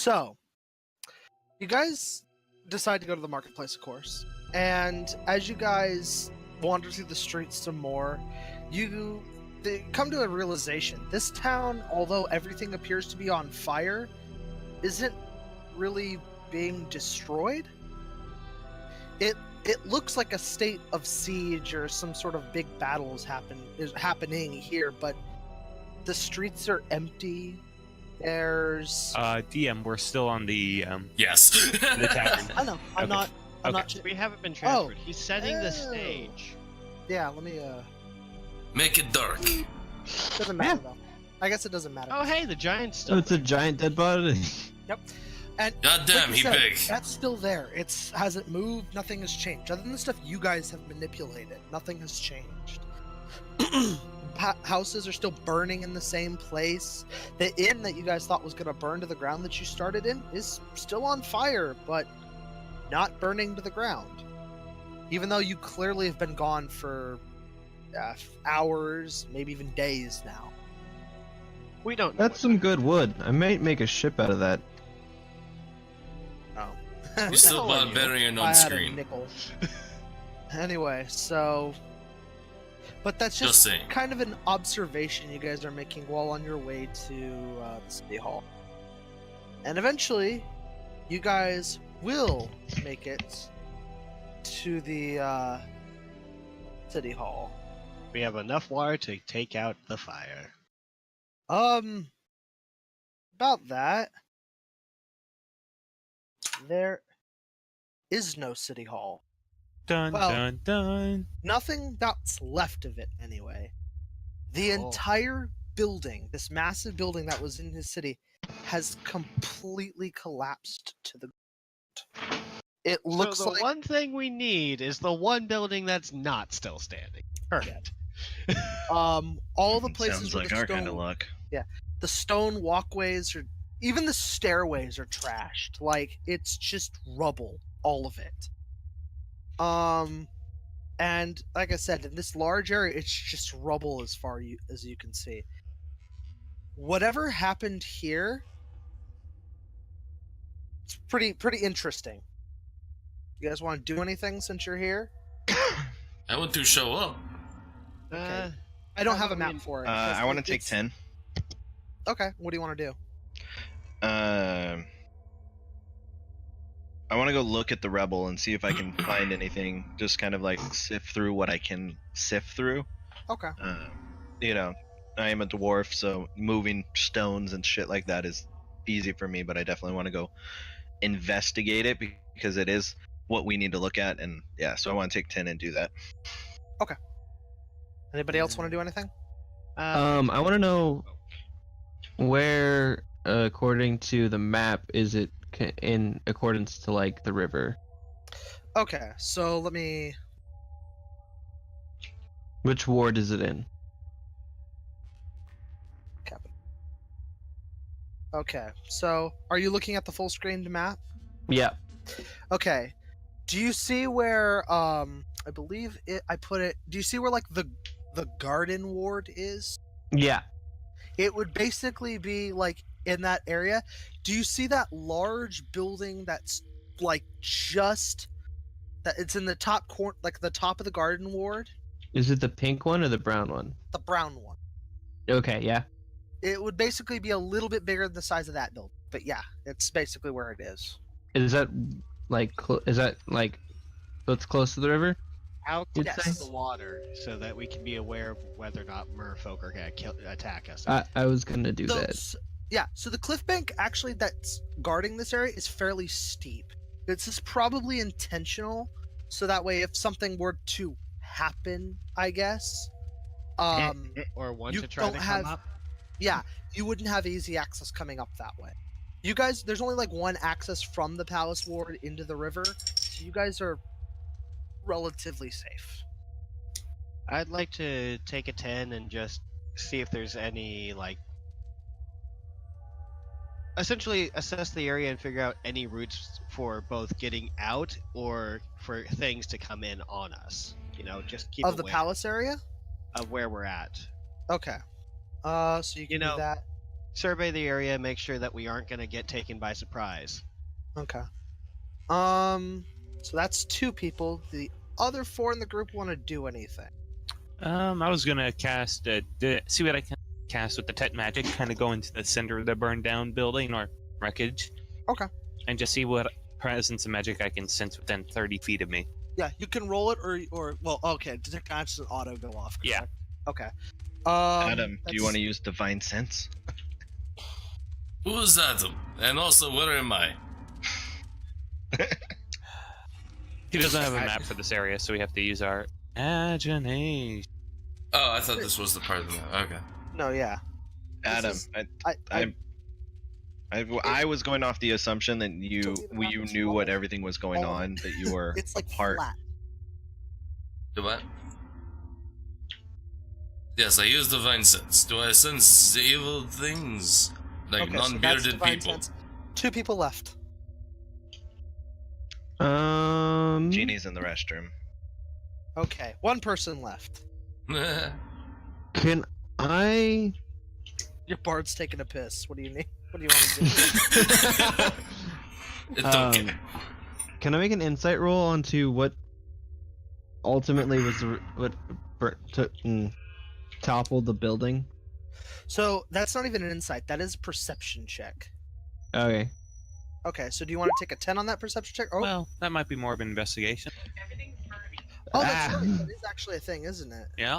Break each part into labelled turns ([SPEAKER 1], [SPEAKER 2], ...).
[SPEAKER 1] So, you guys decide to go to the marketplace, of course. And as you guys wander through the streets some more, they come to a realization. This town, although everything appears to be on fire, isn't really being destroyed. It looks like a state of siege or some sort of big battle is happening here, but the streets are empty. There's
[SPEAKER 2] DM, we're still on the
[SPEAKER 3] Yes.
[SPEAKER 2] the tavern.
[SPEAKER 1] I know. I'm
[SPEAKER 2] Okay.
[SPEAKER 1] not. I'm
[SPEAKER 2] Okay.
[SPEAKER 1] not.
[SPEAKER 4] We haven't been transferred.
[SPEAKER 1] Oh.
[SPEAKER 4] He's setting the stage.
[SPEAKER 1] Yeah. Let me.
[SPEAKER 3] Make it dark.
[SPEAKER 1] Doesn't matter though. I guess it doesn't matter.
[SPEAKER 4] Oh, hey, the giant's
[SPEAKER 5] So
[SPEAKER 4] still.
[SPEAKER 5] it's a giant dead body.
[SPEAKER 1] And
[SPEAKER 3] God damn,
[SPEAKER 1] like
[SPEAKER 3] he
[SPEAKER 1] you said,
[SPEAKER 3] big.
[SPEAKER 1] That's still there. It hasn't moved. Nothing has changed. Other than the stuff you guys have manipulated, nothing has changed. Houses are still burning in the same place. The inn that you guys thought was going to burn to the ground that you started in is still on fire, but not burning to the ground. Even though you clearly have been gone for hours, maybe even days now.
[SPEAKER 4] We don't.
[SPEAKER 5] That's some good wood. I might make a ship out of that.
[SPEAKER 1] Oh.
[SPEAKER 3] You're still
[SPEAKER 4] hell are you?
[SPEAKER 3] barbarian
[SPEAKER 1] I
[SPEAKER 3] on
[SPEAKER 1] had a
[SPEAKER 3] screen.
[SPEAKER 1] nickel. Anyway, so... But that's
[SPEAKER 3] Just
[SPEAKER 1] just
[SPEAKER 3] saying.
[SPEAKER 1] kind of an observation you guys are making while on your way to the city hall. And eventually, you guys will make it to the city hall.
[SPEAKER 4] We have enough water to take out the fire.
[SPEAKER 1] About that, there is no city hall.
[SPEAKER 2] Dun
[SPEAKER 1] Well-
[SPEAKER 2] dun dun.
[SPEAKER 1] Nothing that's left of it, anyway. The
[SPEAKER 4] Oh.
[SPEAKER 1] entire building, this massive building that was in his city, has completely collapsed to the ground. It looks
[SPEAKER 4] so the
[SPEAKER 1] like
[SPEAKER 4] one thing we need is the one building that's not still standing. Yet.
[SPEAKER 1] all the places
[SPEAKER 6] Sounds
[SPEAKER 1] where
[SPEAKER 6] like
[SPEAKER 1] the
[SPEAKER 6] our
[SPEAKER 1] stone,
[SPEAKER 6] kind of luck.
[SPEAKER 1] the stone walkways are, even the stairways are trashed. Like, it's just rubble, all of it. And like I said, in this large area, it's just rubble as far as you can see. Whatever happened here, it's pretty interesting. You guys want to do anything since you're here?
[SPEAKER 3] I want to show up.
[SPEAKER 1] Okay. I don't
[SPEAKER 4] I
[SPEAKER 1] have a
[SPEAKER 4] mean,
[SPEAKER 1] map for it.
[SPEAKER 6] I want to take
[SPEAKER 1] It's-
[SPEAKER 6] 10.
[SPEAKER 1] Okay, what do you want to do?
[SPEAKER 6] I want to go look at the rebel and see if I can find anything. Just kind of like sift through what I can sift through.
[SPEAKER 1] Okay.
[SPEAKER 6] You know, I am a dwarf, so moving stones and shit like that is easy for me. But I definitely want to go investigate it because it is what we need to look at. And yeah, so I want to take 10 and do that.
[SPEAKER 1] Anybody else want to do anything?
[SPEAKER 5] I want to know where, according to the map, is it in accordance to like the river?
[SPEAKER 1] Okay, so let me.
[SPEAKER 5] Which ward is it in?
[SPEAKER 1] Okay, so are you looking at the full screened map?
[SPEAKER 5] Yeah.
[SPEAKER 1] Okay. Do you see where I believe I put it? Do you see where like the garden ward is?
[SPEAKER 5] Yeah.
[SPEAKER 1] It would basically be like in that area. Do you see that large building that's like just that it's in the top corner, like the top of the garden ward?
[SPEAKER 5] Is it the pink one or the brown one?
[SPEAKER 1] The brown one.
[SPEAKER 5] Okay, yeah.
[SPEAKER 1] It would basically be a little bit bigger than the size of that building. But yeah, it's basically where it is.
[SPEAKER 5] Is that like so it's close to the river?
[SPEAKER 4] Out
[SPEAKER 5] You'd
[SPEAKER 1] Yes.
[SPEAKER 5] say?
[SPEAKER 4] the water so that we can be aware of whether or not merfolk are going to attack us.
[SPEAKER 5] I was gonna do
[SPEAKER 1] So,
[SPEAKER 5] that.
[SPEAKER 1] yeah, so the cliff bank actually that's guarding this area is fairly steep. This is probably intentional, so that way if something were to happen, I guess,
[SPEAKER 4] or one
[SPEAKER 1] you
[SPEAKER 4] to try to
[SPEAKER 1] don't
[SPEAKER 4] come
[SPEAKER 1] have-
[SPEAKER 4] up.
[SPEAKER 1] yeah, you wouldn't have easy access coming up that way. You guys, there's only like one access from the palace ward into the river, so you guys are relatively safe.
[SPEAKER 4] I'd like to take a 10 and just see if there's any, like, essentially assess the area and figure out any routes for both getting out or for things to come in on us. You know, just keep
[SPEAKER 1] Of the
[SPEAKER 4] aware
[SPEAKER 1] palace area?
[SPEAKER 4] of where we're at.
[SPEAKER 1] Okay. So you can
[SPEAKER 4] You know,
[SPEAKER 1] do that.
[SPEAKER 4] survey the area, make sure that we aren't going to get taken by surprise.
[SPEAKER 1] Okay. So that's 2 people. The other 4 in the group want to do anything.
[SPEAKER 2] I was gonna cast see what I can cast with the Tet magic, kind of go into the center of the burned down building or wreckage.
[SPEAKER 1] Okay.
[SPEAKER 2] And just see what presence of magic I can sense within 30 feet of me.
[SPEAKER 1] Yeah, you can roll it or well, okay, detect actions and auto go off.
[SPEAKER 2] Yeah.
[SPEAKER 1] correct? Okay.
[SPEAKER 6] Adam, do you
[SPEAKER 1] that's-
[SPEAKER 6] want to use Divine Sense?
[SPEAKER 3] Who is Adam? And also, where am I?
[SPEAKER 2] He doesn't have a map for this area, so we have to use our imagination.
[SPEAKER 3] Oh, I thought this was the part of the map. Okay.
[SPEAKER 1] No, yeah.
[SPEAKER 6] Adam,
[SPEAKER 1] is-
[SPEAKER 6] I was going off the assumption that you
[SPEAKER 1] Don't even have to
[SPEAKER 6] knew
[SPEAKER 1] roll
[SPEAKER 6] what
[SPEAKER 1] it.
[SPEAKER 6] everything was going
[SPEAKER 1] All of
[SPEAKER 6] on, that you were
[SPEAKER 1] It's like
[SPEAKER 6] a part.
[SPEAKER 1] flat.
[SPEAKER 3] Do what? Yes, I use divine sense. Do I sense evil things? Like
[SPEAKER 1] Okay, so that's
[SPEAKER 3] non-bearded
[SPEAKER 1] divine
[SPEAKER 3] people?
[SPEAKER 1] sense. 2 people left.
[SPEAKER 6] Genie's in the restroom.
[SPEAKER 1] Okay, 1 person left.
[SPEAKER 5] Can I?
[SPEAKER 1] Your bard's taking a piss. What do you need? What do you want to do?
[SPEAKER 3] It's okay.
[SPEAKER 5] Can I make an insight roll onto what ultimately was toppled the building?
[SPEAKER 1] So that's not even an insight. That is a perception check.
[SPEAKER 5] Okay.
[SPEAKER 1] Okay, so do you want to take a 10 on that perception check? Oh,
[SPEAKER 2] Well, that might be more of an investigation.
[SPEAKER 1] that's
[SPEAKER 5] Ah.
[SPEAKER 1] right. That is actually a thing, isn't it?
[SPEAKER 2] Yeah.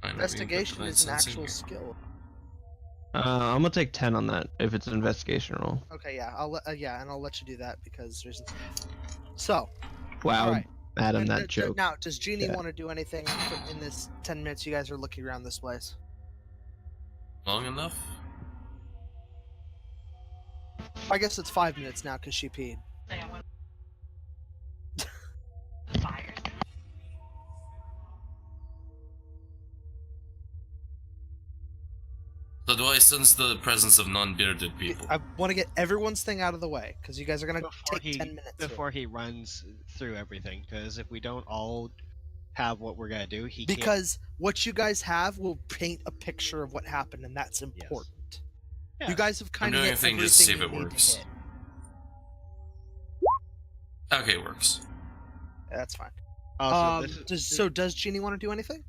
[SPEAKER 3] I never even put
[SPEAKER 1] Investigation
[SPEAKER 3] divine
[SPEAKER 1] is an
[SPEAKER 3] sense in
[SPEAKER 1] actual
[SPEAKER 3] here.
[SPEAKER 1] skill.
[SPEAKER 5] I'm gonna take 10 on that if it's an investigation roll.
[SPEAKER 1] Okay, yeah, I'll let you do that because reasons. So,
[SPEAKER 5] Wow,
[SPEAKER 1] Alright.
[SPEAKER 5] Adam,
[SPEAKER 1] and
[SPEAKER 5] that joke.
[SPEAKER 1] Now, does Jeannie
[SPEAKER 5] Yeah.
[SPEAKER 1] want to do anything in this 10 minutes you guys are looking around this place?
[SPEAKER 3] Long enough?
[SPEAKER 1] I guess it's 5 minutes now because she peed.
[SPEAKER 3] So do I sense the presence of non-bearded people?
[SPEAKER 1] I want to get everyone's thing out of the way because you guys are gonna
[SPEAKER 4] Before
[SPEAKER 1] take 10 minutes. here.
[SPEAKER 4] before he runs through everything, because if we don't all have what we're gonna do, he
[SPEAKER 1] Because what you guys have will paint a picture of what happened, and that's important.
[SPEAKER 4] Yeah.
[SPEAKER 1] You guys have kind of
[SPEAKER 3] doing
[SPEAKER 1] hit
[SPEAKER 3] a thing just to see if
[SPEAKER 1] everything
[SPEAKER 3] it
[SPEAKER 1] you need to
[SPEAKER 3] works.
[SPEAKER 1] hit.
[SPEAKER 3] Okay, it works.
[SPEAKER 1] Yeah, that's fine.
[SPEAKER 4] can't. Also, this is,
[SPEAKER 1] Does Jeannie want to do anything?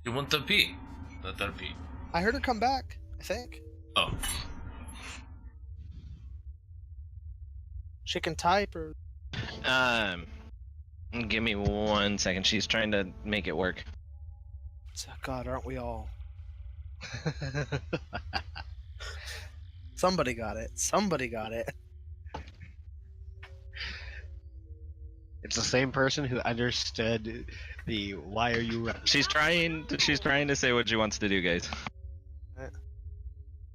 [SPEAKER 3] You want to pee? Let her pee.
[SPEAKER 1] I heard her come back. I think
[SPEAKER 3] Oh.
[SPEAKER 1] she can type or.
[SPEAKER 6] Give me 1 second. She's trying to make it work.
[SPEAKER 1] God, aren't we all? Somebody got it. Somebody got it.
[SPEAKER 4] it's the same person who understood the "why are you?"
[SPEAKER 6] She's trying to say what she wants to do, guys.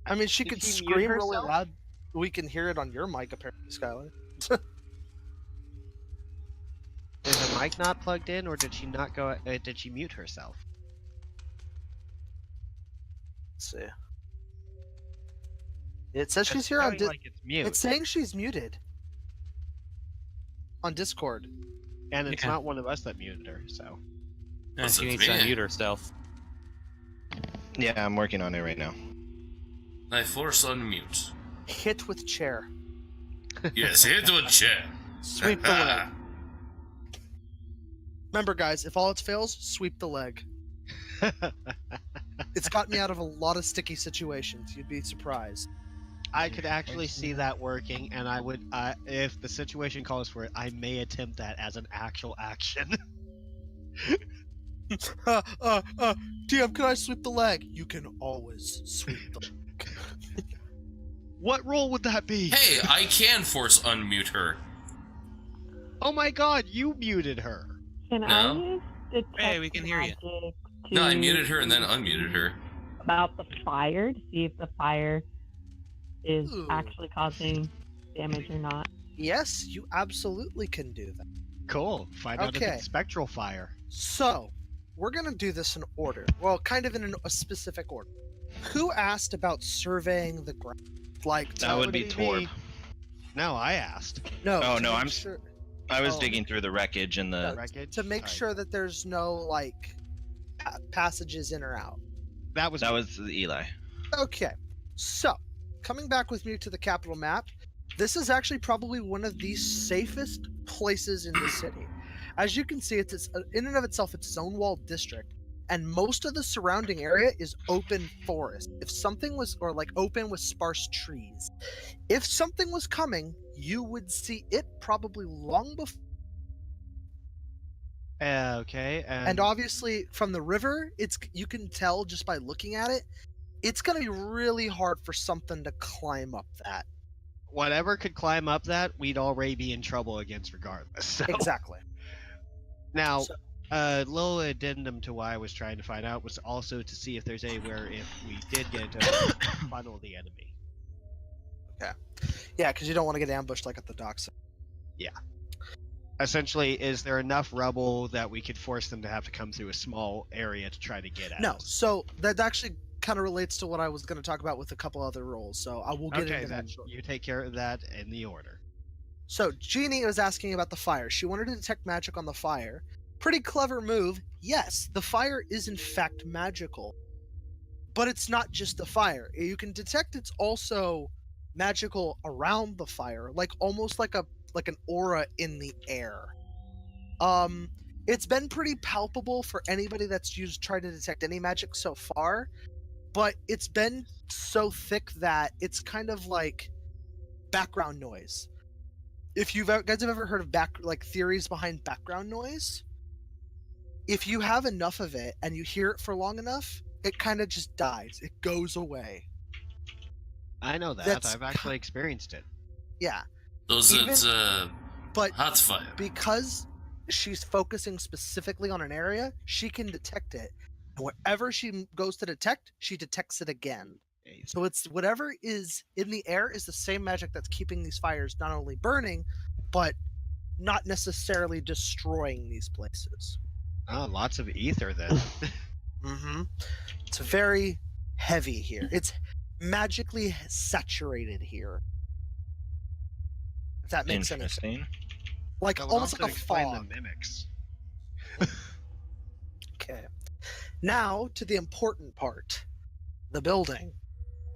[SPEAKER 1] I mean, she
[SPEAKER 4] Did
[SPEAKER 1] could
[SPEAKER 4] she mute
[SPEAKER 1] scream really
[SPEAKER 4] herself?
[SPEAKER 1] loud. We can hear it on your mic, apparently, Skylar.
[SPEAKER 4] Is her mic not plugged in, or did she not go? Did she mute herself?
[SPEAKER 1] Let's see. It says she's
[SPEAKER 4] It's
[SPEAKER 1] here on.
[SPEAKER 4] sounding like it's mute,
[SPEAKER 1] It's saying she's muted on Discord.
[SPEAKER 4] and it's
[SPEAKER 2] Yeah.
[SPEAKER 4] not one of us that muted her. So
[SPEAKER 3] That's
[SPEAKER 2] She
[SPEAKER 3] a
[SPEAKER 2] needs to
[SPEAKER 3] thing.
[SPEAKER 2] unmute herself.
[SPEAKER 6] Yeah, I'm working on it right now.
[SPEAKER 3] I force unmute.
[SPEAKER 1] Hit with chair.
[SPEAKER 3] Yes, hit with chair.
[SPEAKER 1] Sweep the leg. Remember, guys, if all else fails, sweep the leg. It's got me out of a lot of sticky situations. You'd be surprised.
[SPEAKER 4] I could actually see that working, and I would, if the situation calls for it, I may attempt that as an actual action.
[SPEAKER 1] DM, can I sweep the leg? You can always sweep the leg.
[SPEAKER 4] What role would that be?
[SPEAKER 3] Hey, I can force unmute her.
[SPEAKER 4] Oh my God, you muted her.
[SPEAKER 7] Can
[SPEAKER 3] No.
[SPEAKER 7] I use detect
[SPEAKER 2] Hey, we can hear you.
[SPEAKER 7] magic
[SPEAKER 3] No, I
[SPEAKER 7] to
[SPEAKER 3] muted her and then unmuted her.
[SPEAKER 7] about the fire to see if the fire is
[SPEAKER 1] Ooh.
[SPEAKER 7] actually causing damage or not.
[SPEAKER 1] Yes, you absolutely can do that.
[SPEAKER 4] Cool. Find out if
[SPEAKER 1] Okay.
[SPEAKER 4] it's spectral fire.
[SPEAKER 1] So, we're gonna do this in order. Well, kind of in a specific order. Who asked about surveying the ground? Like,
[SPEAKER 6] That would be
[SPEAKER 4] me.
[SPEAKER 6] Torb.
[SPEAKER 4] No, I asked.
[SPEAKER 1] no.
[SPEAKER 6] Oh,
[SPEAKER 1] to
[SPEAKER 6] no,
[SPEAKER 1] make
[SPEAKER 6] I'm-
[SPEAKER 1] sure.
[SPEAKER 6] I was
[SPEAKER 1] Oh.
[SPEAKER 6] digging through the wreckage and the.
[SPEAKER 4] Wreckage?
[SPEAKER 1] to make
[SPEAKER 4] Alright.
[SPEAKER 1] sure that there's no like passages in or out.
[SPEAKER 4] That was
[SPEAKER 6] That was Eli.
[SPEAKER 1] Okay, so coming back with me to the capital map, this is actually probably one of the safest places in the city. As you can see, it's in and of itself, it's its own walled district, and most of the surrounding area is open forest. If something was, or like open with sparse trees, if something was coming, you would see it probably long before.
[SPEAKER 4] okay.
[SPEAKER 1] And obviously, from the river, it's you can tell just by looking at it, it's gonna be really hard for something to climb up that.
[SPEAKER 4] whatever could climb up that, we'd already be in trouble against regardless. So
[SPEAKER 1] Exactly.
[SPEAKER 4] now,
[SPEAKER 1] So-
[SPEAKER 4] little addendum to why I was trying to find out was also to see if there's anywhere if we did get into a funnel the enemy.
[SPEAKER 1] Yeah, because you don't want to get ambushed like at the docks.
[SPEAKER 4] Essentially, is there enough rubble that we could force them to have to come through a small area to try to get at
[SPEAKER 1] No,
[SPEAKER 4] us?
[SPEAKER 1] so that actually kind of relates to what I was going to talk about with a couple other roles. So I will get
[SPEAKER 4] Okay,
[SPEAKER 1] into
[SPEAKER 4] then
[SPEAKER 1] that shortly.
[SPEAKER 4] you take care of that in the order.
[SPEAKER 1] So Jeannie was asking about the fire. She wanted to detect magic on the fire. Pretty clever move. Yes, the fire is in fact magical, but it's not just the fire. You can detect it's also magical around the fire, like almost like an aura in the air. It's been pretty palpable for anybody that's tried to detect any magic so far, but it's been so thick that it's kind of like background noise. If you guys have ever heard of theories behind background noise, if you have enough of it and you hear it for long enough, it kind of just dies. It goes away.
[SPEAKER 4] I know that.
[SPEAKER 1] That's
[SPEAKER 4] I've actually experienced it.
[SPEAKER 1] Yeah,
[SPEAKER 3] Does
[SPEAKER 1] Even-
[SPEAKER 3] it
[SPEAKER 1] but
[SPEAKER 3] hot fire?
[SPEAKER 1] because she's focusing specifically on an area, she can detect it. And wherever she goes to detect, she detects it again. So it's whatever is in the air is the same magic that's keeping these fires not only burning, but not necessarily destroying these places.
[SPEAKER 4] Oh, lots of ether then.
[SPEAKER 1] Mm-hmm. It's very heavy here. It's magically saturated here. If that makes any sense.
[SPEAKER 6] Interesting.
[SPEAKER 1] Like
[SPEAKER 4] That would
[SPEAKER 1] almost
[SPEAKER 4] also
[SPEAKER 1] like a
[SPEAKER 4] explain
[SPEAKER 1] fog.
[SPEAKER 4] the mimics.
[SPEAKER 1] Okay. Now to the important part. The building.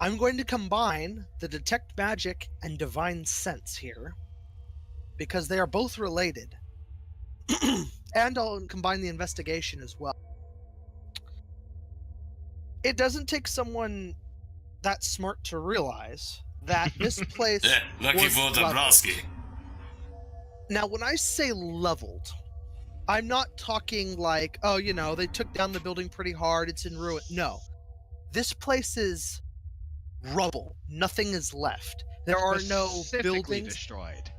[SPEAKER 1] I'm going to combine the detect magic and divine sense here, because they are both related. And I'll combine the investigation as well. It doesn't take someone that smart to realize that this place.
[SPEAKER 3] Yeah, lucky
[SPEAKER 1] was
[SPEAKER 3] for
[SPEAKER 1] leveled.
[SPEAKER 3] Dabrowski.
[SPEAKER 1] Now, when I say leveled, I'm not talking like, oh, they took down the building pretty hard, it's in ruin. No. This place is rubble. Nothing is left. There are no
[SPEAKER 4] Specifically
[SPEAKER 1] buildings.
[SPEAKER 4] destroyed.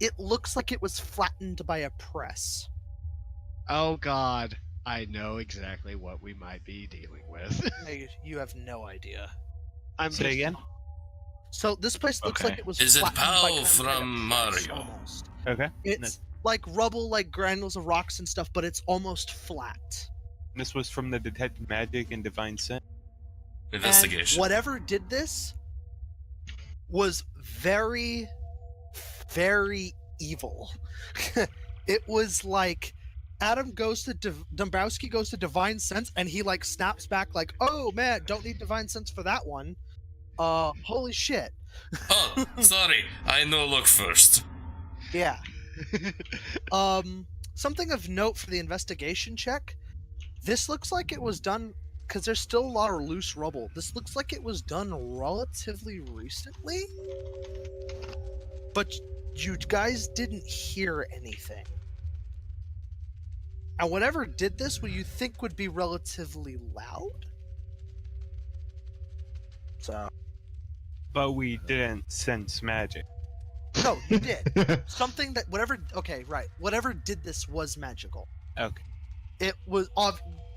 [SPEAKER 1] It looks like it was flattened by a press.
[SPEAKER 4] Oh god, I know exactly what we might be dealing with.
[SPEAKER 1] You have no idea.
[SPEAKER 4] I'm
[SPEAKER 2] Say
[SPEAKER 4] just-
[SPEAKER 2] again?
[SPEAKER 1] So this place looks
[SPEAKER 6] Okay.
[SPEAKER 1] like it was
[SPEAKER 3] Is it
[SPEAKER 1] flattened by
[SPEAKER 3] Pow
[SPEAKER 1] kind of
[SPEAKER 3] from
[SPEAKER 1] like a press,
[SPEAKER 3] Mario?
[SPEAKER 1] almost.
[SPEAKER 2] Okay.
[SPEAKER 1] It's like rubble, like granules of rocks and stuff, but it's almost flat.
[SPEAKER 2] This was from the Detect Magic and Divine Sense.
[SPEAKER 3] Investigation.
[SPEAKER 1] And whatever did this was very, very evil. It was like Adam goes to Dombrowski goes to Divine Sense, and he like snaps back like, "Oh man, don't need Divine Sense for that one." Holy shit.
[SPEAKER 3] Oh, sorry. I no look first.
[SPEAKER 1] Yeah. Something of note for the investigation check. This looks like it was done because there's still a lot of loose rubble. This looks like it was done relatively recently, but you guys didn't hear anything. And whatever did this, what you think would be relatively loud. So,
[SPEAKER 2] But we didn't sense magic.
[SPEAKER 1] no, you did. Something that whatever did this was magical.
[SPEAKER 2] Okay.
[SPEAKER 1] It was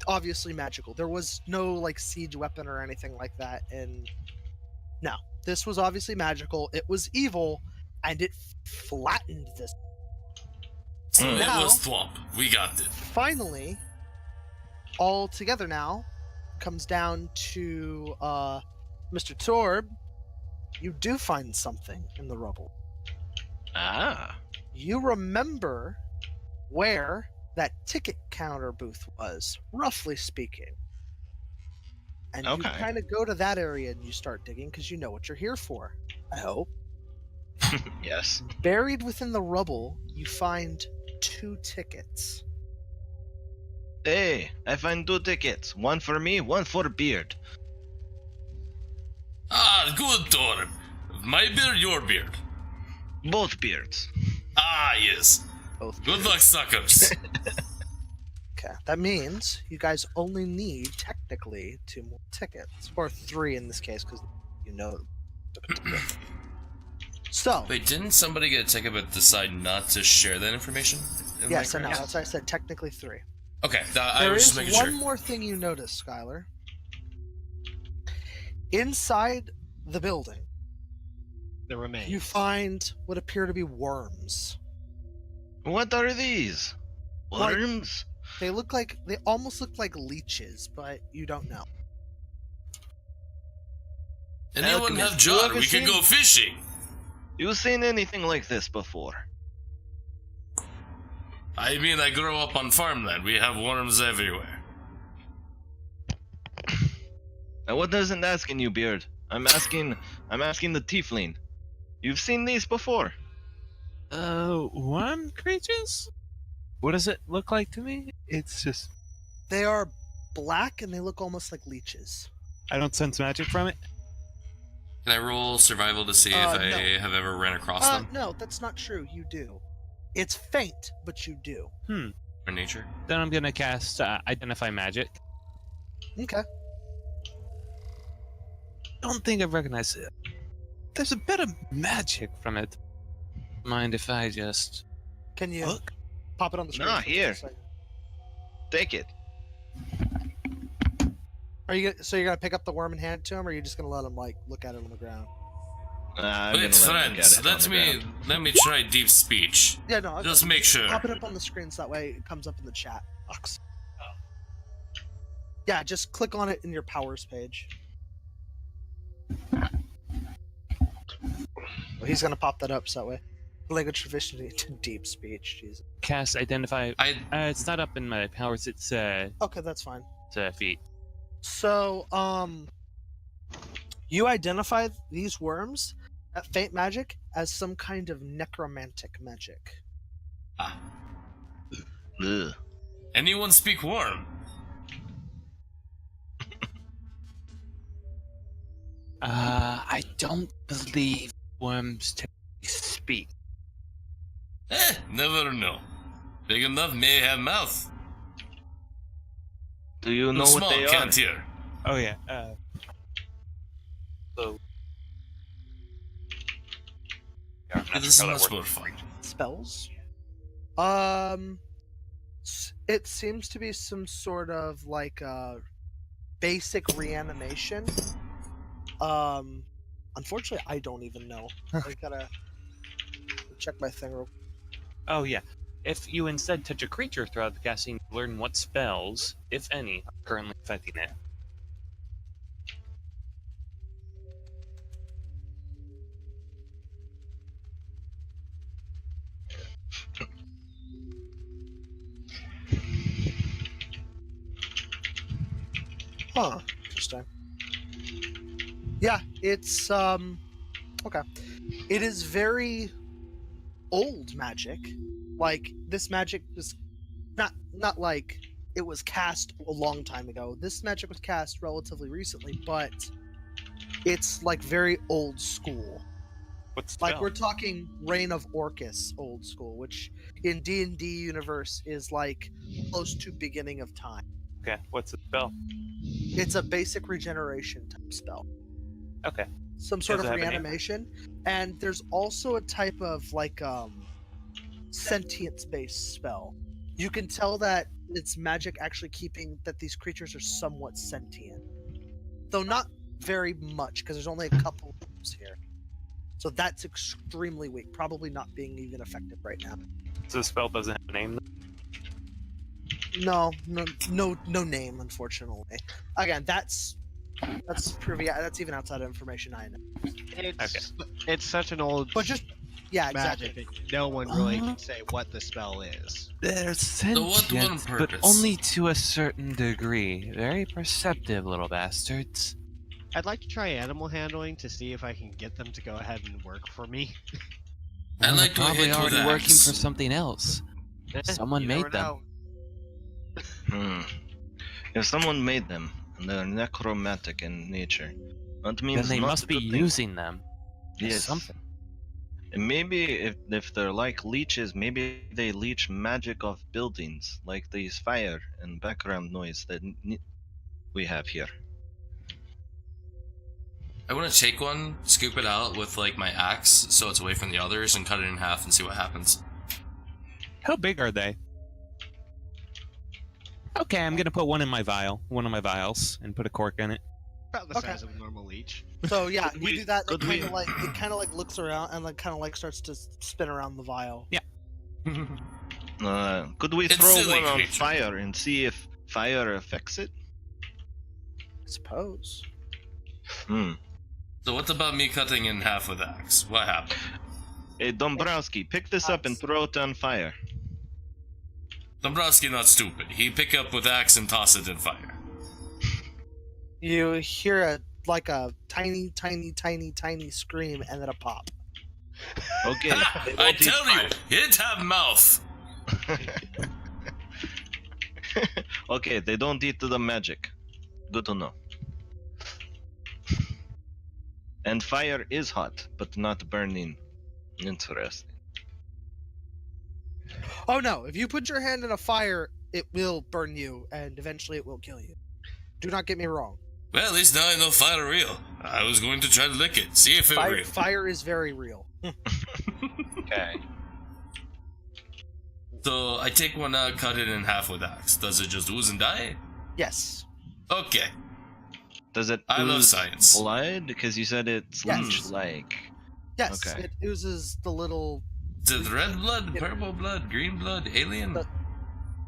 [SPEAKER 1] obviously magical. There was no like siege weapon or anything like that, and no, this was obviously magical. It was evil, and it flattened this.
[SPEAKER 3] So
[SPEAKER 1] And
[SPEAKER 3] it
[SPEAKER 1] now,
[SPEAKER 3] was Thwomp. We got it.
[SPEAKER 1] finally, all together now, comes down to Mr. Torb. You do find something in the rubble.
[SPEAKER 6] Ah.
[SPEAKER 1] you remember where that ticket counter booth was, roughly speaking. And you
[SPEAKER 6] Okay.
[SPEAKER 1] kind of go to that area and you start digging because you know what you're here for. I hope.
[SPEAKER 6] Yes.
[SPEAKER 1] Buried within the rubble, you find 2 tickets.
[SPEAKER 6] Hey, I find 2 tickets. One for me, one for Beard.
[SPEAKER 3] Ah, good, Thor. My beard, your beard.
[SPEAKER 6] Both beards.
[SPEAKER 3] Ah, yes.
[SPEAKER 1] Both.
[SPEAKER 3] Good luck, suckers.
[SPEAKER 1] Okay, that means you guys only need technically 2 more tickets, or 3 in this case, because you know. So
[SPEAKER 3] Wait, didn't somebody get a ticket but decide not to share that information? Am I
[SPEAKER 1] yes, I know.
[SPEAKER 3] correct?
[SPEAKER 1] That's why I said technically 3.
[SPEAKER 3] Okay, I
[SPEAKER 1] There
[SPEAKER 3] was
[SPEAKER 1] is
[SPEAKER 3] just making
[SPEAKER 1] one
[SPEAKER 3] sure.
[SPEAKER 1] more thing you notice, Skylar. Inside the building,
[SPEAKER 4] The remains.
[SPEAKER 1] you find what appear to be worms.
[SPEAKER 6] What are these?
[SPEAKER 1] Like-
[SPEAKER 6] Worms?
[SPEAKER 1] They almost look like leeches, but you don't know.
[SPEAKER 3] Anyone
[SPEAKER 6] Alchemist,
[SPEAKER 3] have
[SPEAKER 6] you
[SPEAKER 3] John?
[SPEAKER 6] ever
[SPEAKER 3] We can
[SPEAKER 6] seen-
[SPEAKER 3] go fishing.
[SPEAKER 6] You seen anything like this before?
[SPEAKER 3] I mean, I grew up on farmland. We have worms everywhere.
[SPEAKER 6] I wasn't asking you, Beard. I'm asking the Tiefling. You've seen these before?
[SPEAKER 2] Worm creatures? What does it look like to me? It's just
[SPEAKER 1] They are black and they look almost like leeches.
[SPEAKER 2] I don't sense magic from it.
[SPEAKER 3] Can I roll survival to see if I
[SPEAKER 1] No.
[SPEAKER 3] have ever ran across them?
[SPEAKER 1] No, that's not true. You do. It's faint, but you do.
[SPEAKER 3] Or nature?
[SPEAKER 2] Then I'm gonna cast Identify Magic.
[SPEAKER 1] Okay.
[SPEAKER 2] Don't think I've recognized it. There's a bit of magic from it. Mind if I just
[SPEAKER 1] Can you
[SPEAKER 2] look?
[SPEAKER 1] pop it on the screen?
[SPEAKER 6] No, here. Take it.
[SPEAKER 1] So you're gonna pick up the worm and hand it to him, or are you just gonna let him like look at it on the ground?
[SPEAKER 6] I'm
[SPEAKER 3] Wait,
[SPEAKER 6] gonna let him look
[SPEAKER 3] friends,
[SPEAKER 6] at it on the ground.
[SPEAKER 3] let me try deep speech.
[SPEAKER 1] Yeah, no. okay.
[SPEAKER 3] Just make sure.
[SPEAKER 1] Pop it up on the screen so that way it comes up in the chat box. Yeah, just click on it in your powers page. Well, he's gonna pop that up so that way. Language proficiency to deep speech. Jesus.
[SPEAKER 2] Cast Identify. It's not up in my powers. It's
[SPEAKER 1] Okay, that's fine.
[SPEAKER 2] feet.
[SPEAKER 1] So, you identify these worms at Faint Magic as some kind of necromantic magic.
[SPEAKER 3] Ah.
[SPEAKER 6] Ugh.
[SPEAKER 3] Anyone speak worm?
[SPEAKER 2] I don't believe worms speak.
[SPEAKER 3] Never know. Big enough may have mouth.
[SPEAKER 6] Do you know
[SPEAKER 3] Too
[SPEAKER 6] what
[SPEAKER 3] small,
[SPEAKER 6] they are?
[SPEAKER 3] can't hear.
[SPEAKER 2] Oh yeah. So. Yeah, I'm not
[SPEAKER 3] This is
[SPEAKER 2] sure how that
[SPEAKER 3] much
[SPEAKER 2] works.
[SPEAKER 3] more fun.
[SPEAKER 1] Spells? It seems to be some sort of like basic reanimation. Unfortunately, I don't even know. I gotta check my thing real.
[SPEAKER 2] Oh yeah. If you instead touch a creature throughout the casting, you learn what spells, if any, are currently affecting it.
[SPEAKER 1] Huh. Interesting. Yeah, it's okay. It is very old magic. Like this magic was not like it was cast a long time ago. This magic was cast relatively recently, but it's like very old school.
[SPEAKER 2] What's
[SPEAKER 1] Like we're talking Reign of Orcus old school, which in D&D universe is like close to beginning of time.
[SPEAKER 2] Okay, what's the spell?
[SPEAKER 1] It's a basic regeneration type spell.
[SPEAKER 2] Okay.
[SPEAKER 1] Some sort
[SPEAKER 2] Does
[SPEAKER 1] of
[SPEAKER 2] it have a name?
[SPEAKER 1] reanimation. And there's also a type of like sentience based spell. You can tell that it's magic actually keeping that these creatures are somewhat sentient. Though not very much, because there's only a couple of rooms here. So that's extremely weak, probably not being even effective right now.
[SPEAKER 2] So the spell doesn't have a name?
[SPEAKER 1] No name, unfortunately. Again, that's trivia. That's even outside of information I know.
[SPEAKER 4] It's such an old.
[SPEAKER 1] But just Yeah, exactly.
[SPEAKER 4] magic, no one really can say what the spell is.
[SPEAKER 2] They're
[SPEAKER 3] what
[SPEAKER 2] sentient,
[SPEAKER 3] one
[SPEAKER 2] but
[SPEAKER 3] purpose?
[SPEAKER 2] only to a certain degree. Very perceptive little bastards.
[SPEAKER 4] I'd like to try animal handling to see if I can get them to go ahead and work for me.
[SPEAKER 3] I
[SPEAKER 2] Well,
[SPEAKER 3] like
[SPEAKER 2] they're
[SPEAKER 3] to
[SPEAKER 2] probably
[SPEAKER 3] hit with
[SPEAKER 2] already working
[SPEAKER 3] axe.
[SPEAKER 2] for something else. Someone
[SPEAKER 4] You
[SPEAKER 2] made
[SPEAKER 4] never
[SPEAKER 2] them.
[SPEAKER 4] know.
[SPEAKER 6] If someone made them and they're necromantic in nature, that means
[SPEAKER 2] Then they
[SPEAKER 6] not
[SPEAKER 2] must
[SPEAKER 6] a
[SPEAKER 2] be
[SPEAKER 6] good thing.
[SPEAKER 2] using them. as
[SPEAKER 6] Yes.
[SPEAKER 2] Something.
[SPEAKER 6] And maybe if they're like leeches, maybe they leech magic of buildings, like these fire and background noise that we have here.
[SPEAKER 3] I want to take one, scoop it out with like my axe so it's away from the others, and cut it in half and see what happens.
[SPEAKER 2] How big are they? Okay, I'm gonna put one of my vials, and put a cork in it.
[SPEAKER 4] About the
[SPEAKER 1] Okay.
[SPEAKER 4] size of a normal leech.
[SPEAKER 1] So yeah, you
[SPEAKER 6] we-
[SPEAKER 1] do that. It
[SPEAKER 6] could
[SPEAKER 1] kind
[SPEAKER 6] we-
[SPEAKER 1] of like looks around and like kind of like starts to spin around the vial.
[SPEAKER 6] Could we
[SPEAKER 3] It's
[SPEAKER 6] throw
[SPEAKER 3] silly
[SPEAKER 6] one on
[SPEAKER 3] creature.
[SPEAKER 6] fire and see if fire affects it?
[SPEAKER 1] I suppose.
[SPEAKER 3] So what about me cutting in half with axe? What happened?
[SPEAKER 6] Hey, Dombrowski, pick this up and throw it on fire.
[SPEAKER 3] Dombrowski not stupid. He pick up with axe and toss it in fire.
[SPEAKER 1] You hear a tiny, tiny, tiny, tiny scream and then a pop.
[SPEAKER 6] Okay. they
[SPEAKER 3] I
[SPEAKER 6] won't eat
[SPEAKER 3] tell you,
[SPEAKER 6] fire.
[SPEAKER 3] it have mouth.
[SPEAKER 6] Okay, they don't eat the magic. Good to know. And fire is hot, but not burning. Interesting.
[SPEAKER 1] Oh no! If you put your hand in a fire, it will burn you, and eventually it will kill you. Do not get me wrong.
[SPEAKER 3] Well, at least now I know fire real. I was going to try to lick it, see if it real.
[SPEAKER 1] Fire is very real.
[SPEAKER 6] Okay.
[SPEAKER 3] So I take one out, cut it in half with axe. Does it just ooze and die?
[SPEAKER 1] Yes.
[SPEAKER 3] Okay.
[SPEAKER 6] Does it
[SPEAKER 3] I love
[SPEAKER 6] ooze
[SPEAKER 3] science.
[SPEAKER 6] blood? Because you said it's
[SPEAKER 1] Yes.
[SPEAKER 6] leech-like.
[SPEAKER 1] Yes.
[SPEAKER 6] Okay.
[SPEAKER 1] It oozes the little.
[SPEAKER 3] Is it red blood, purple blood, green blood, alien?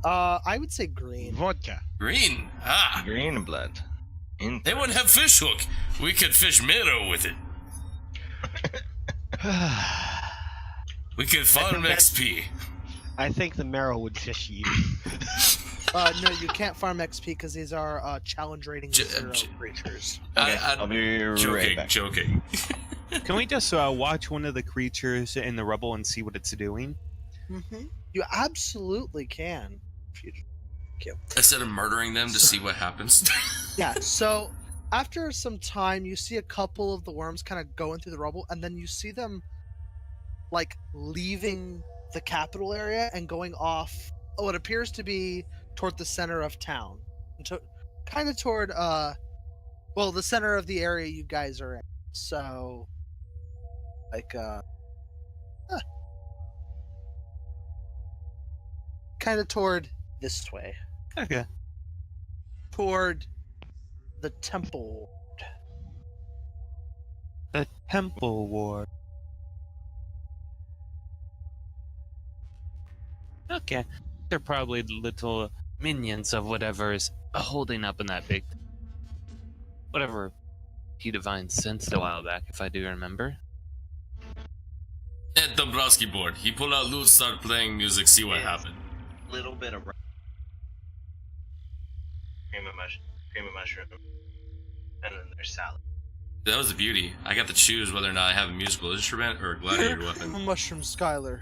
[SPEAKER 1] I would say green.
[SPEAKER 4] Vodka.
[SPEAKER 3] Green. Ah.
[SPEAKER 6] Green blood.
[SPEAKER 3] They wouldn't have fish hook. We could fish marrow with it. We could farm
[SPEAKER 4] think
[SPEAKER 3] XP.
[SPEAKER 4] I think the marrow would fish you.
[SPEAKER 1] No, you can't farm XP because these are challenge rating
[SPEAKER 3] J-
[SPEAKER 1] 0
[SPEAKER 3] j-
[SPEAKER 1] creatures.
[SPEAKER 6] I'll be
[SPEAKER 3] Joking,
[SPEAKER 6] right back.
[SPEAKER 3] joking.
[SPEAKER 2] Can we just watch one of the creatures in the rubble and see what it's doing?
[SPEAKER 1] You absolutely can. If you-
[SPEAKER 3] Instead of murdering them to see what happens.
[SPEAKER 1] Yeah, so after some time, you see a couple of the worms kind of going through the rubble, and then you see them like leaving the capital area and going off what appears to be toward the center of town, kind of toward the center of the area you guys are in. So, like kind of toward this way,
[SPEAKER 2] Okay.
[SPEAKER 1] toward the temple.
[SPEAKER 2] The Temple Ward. Okay. They're probably little minions of whatever is holding up in that big. Whatever he divine sensed a while back, if I do remember.
[SPEAKER 3] At Dombrowski board, he pull out loot, start playing music, see what happened.
[SPEAKER 6] Little bit of cream of mushroom, and then there's salad.
[SPEAKER 3] That was the beauty. I got to choose whether or not I have a musical instrument or a gladiator weapon.
[SPEAKER 1] Mushroom Skylar.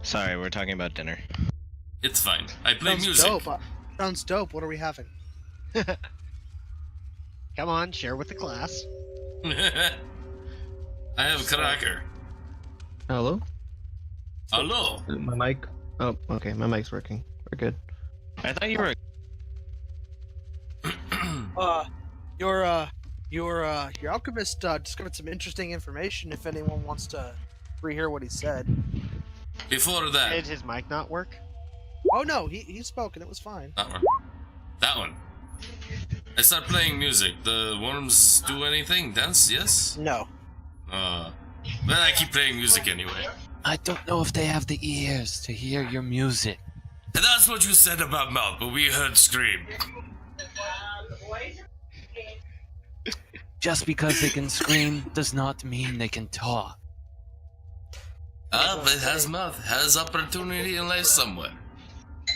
[SPEAKER 6] Sorry, we're talking about dinner.
[SPEAKER 3] It's fine. I play
[SPEAKER 1] Sounds
[SPEAKER 3] music.
[SPEAKER 1] dope. Sounds dope. What are we having?
[SPEAKER 4] Come on, share with the class.
[SPEAKER 3] I have a cracker.
[SPEAKER 5] Hello?
[SPEAKER 3] Hello.
[SPEAKER 5] My mic? Oh, okay. My mic's working. We're good.
[SPEAKER 6] I thought you were.
[SPEAKER 1] Your alchemist discovered some interesting information. If anyone wants to rehear what he said.
[SPEAKER 3] Before that,
[SPEAKER 4] Did his mic not work?
[SPEAKER 1] Oh no, he spoke and it was fine.
[SPEAKER 3] that one. That one. I start playing music. The worms do anything? Dance? Yes?
[SPEAKER 1] No.
[SPEAKER 3] Then I keep playing music anyway.
[SPEAKER 2] I don't know if they have the ears to hear your music.
[SPEAKER 3] And that's what you said about mouth, but we heard scream.
[SPEAKER 2] Just because they can scream does not mean they can talk.
[SPEAKER 3] Ah, but has mouth, has opportunity in life somewhere.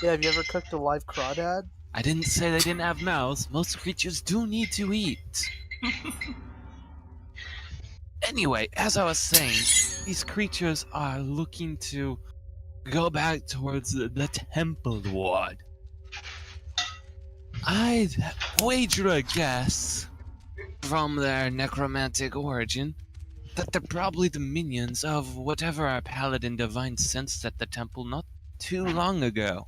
[SPEAKER 1] Yeah, have you ever cooked a live crawdad?
[SPEAKER 2] I didn't say they didn't have mouths. Most creatures do need to eat. Anyway, as I was saying, these creatures are looking to go back towards the temple ward. I'd wager a guess, from their necromantic origin, that they're probably the minions of whatever our paladin divine sensed at the temple not too long ago.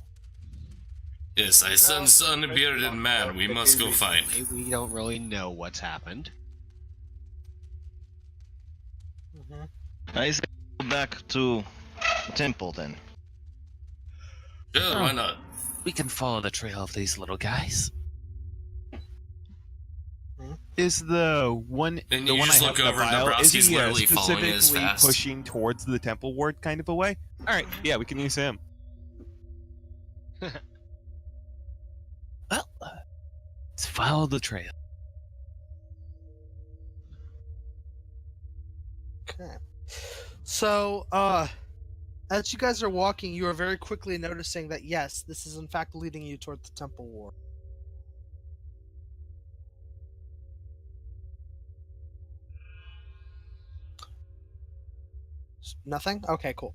[SPEAKER 3] Yes, I sense unbearded man. We must go find.
[SPEAKER 4] We don't really know what's happened.
[SPEAKER 6] I say go back to temple then.
[SPEAKER 3] Sure, why not?
[SPEAKER 2] We can follow the trail of these little guys. Is the one
[SPEAKER 3] And
[SPEAKER 2] the
[SPEAKER 3] you
[SPEAKER 2] one
[SPEAKER 3] just
[SPEAKER 2] I
[SPEAKER 3] look
[SPEAKER 2] have in
[SPEAKER 3] over
[SPEAKER 2] the
[SPEAKER 3] and
[SPEAKER 2] vial, is
[SPEAKER 3] Dabrowski's
[SPEAKER 2] he
[SPEAKER 3] literally following as
[SPEAKER 2] specifically
[SPEAKER 3] fast.
[SPEAKER 2] pushing towards the temple ward kind of a way? All right, yeah, we can use him. Well, let's follow the trail.
[SPEAKER 1] Okay. So, as you guys are walking, you are very quickly noticing that yes, this is in fact leading you toward the temple ward. Nothing? Okay, cool.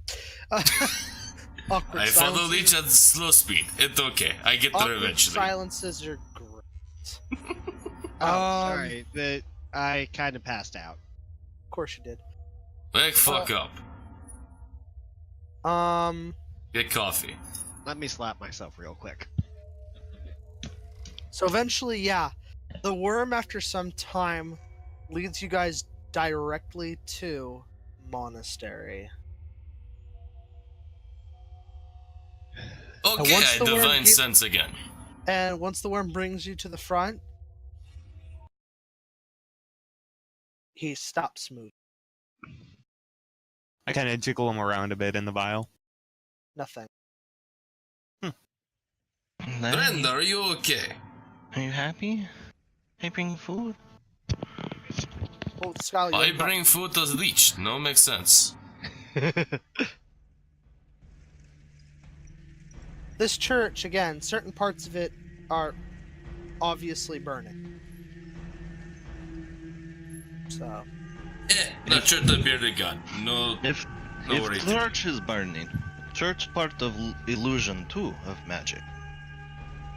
[SPEAKER 1] Awkward
[SPEAKER 3] I followed
[SPEAKER 1] silences.
[SPEAKER 3] each at slow speed. It's okay. I get there
[SPEAKER 1] Awkward
[SPEAKER 3] eventually.
[SPEAKER 1] silences are great.
[SPEAKER 4] Sorry, but I kind of passed out.
[SPEAKER 1] Of course you did.
[SPEAKER 3] Like, fuck up. Get coffee.
[SPEAKER 4] Let me slap myself real quick.
[SPEAKER 1] So eventually, yeah, the worm after some time leads you guys directly to monastery.
[SPEAKER 3] Okay,
[SPEAKER 1] once
[SPEAKER 3] I
[SPEAKER 1] the worm
[SPEAKER 3] divine
[SPEAKER 1] gives-
[SPEAKER 3] sense again.
[SPEAKER 1] And once the worm brings you to the front, he stops moving.
[SPEAKER 2] I kind of jiggle him around a bit in the vial.
[SPEAKER 1] Nothing.
[SPEAKER 3] Friend, are you okay?
[SPEAKER 6] Are you happy? I bring food.
[SPEAKER 1] Oh, Scully,
[SPEAKER 3] I bring food to the leech. No, makes sense.
[SPEAKER 1] This church, again, certain parts of it are obviously burning. So,
[SPEAKER 3] Not sure the bearded god. No,
[SPEAKER 6] If
[SPEAKER 3] no worries.
[SPEAKER 6] church is burning, church part of illusion too of magic.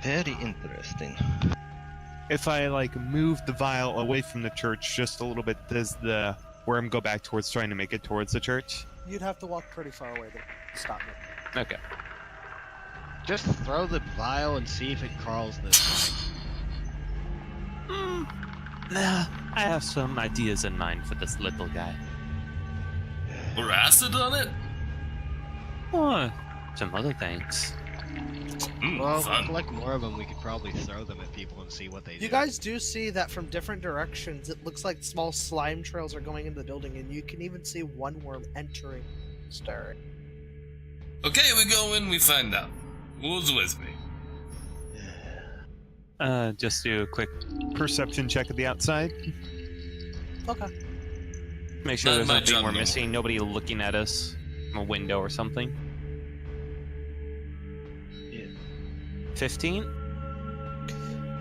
[SPEAKER 6] Very interesting.
[SPEAKER 2] If I move the vial away from the church just a little bit, does the worm go back towards trying to make it towards the church?
[SPEAKER 1] you'd have to walk pretty far away to stop me.
[SPEAKER 2] Okay.
[SPEAKER 4] Just throw the vial and see if it crawls this way.
[SPEAKER 2] Nah, I have some ideas in mind for this little guy.
[SPEAKER 3] Or acid on it?
[SPEAKER 2] Or some other things.
[SPEAKER 4] Well, if we
[SPEAKER 3] Fun.
[SPEAKER 4] collect more of them, we could probably throw them at people and see what they do.
[SPEAKER 1] You guys do see that from different directions, it looks like small slime trails are going into the building, and you can even see one worm entering the monastery.
[SPEAKER 3] Okay, we go in, we find out. Who's with me?
[SPEAKER 2] Just do a quick perception check at the outside.
[SPEAKER 1] Okay.
[SPEAKER 2] Make sure
[SPEAKER 3] Not
[SPEAKER 2] there's
[SPEAKER 3] my
[SPEAKER 2] nothing
[SPEAKER 3] job,
[SPEAKER 2] we're
[SPEAKER 3] no.
[SPEAKER 2] missing. Nobody looking at us from a window or something. 15?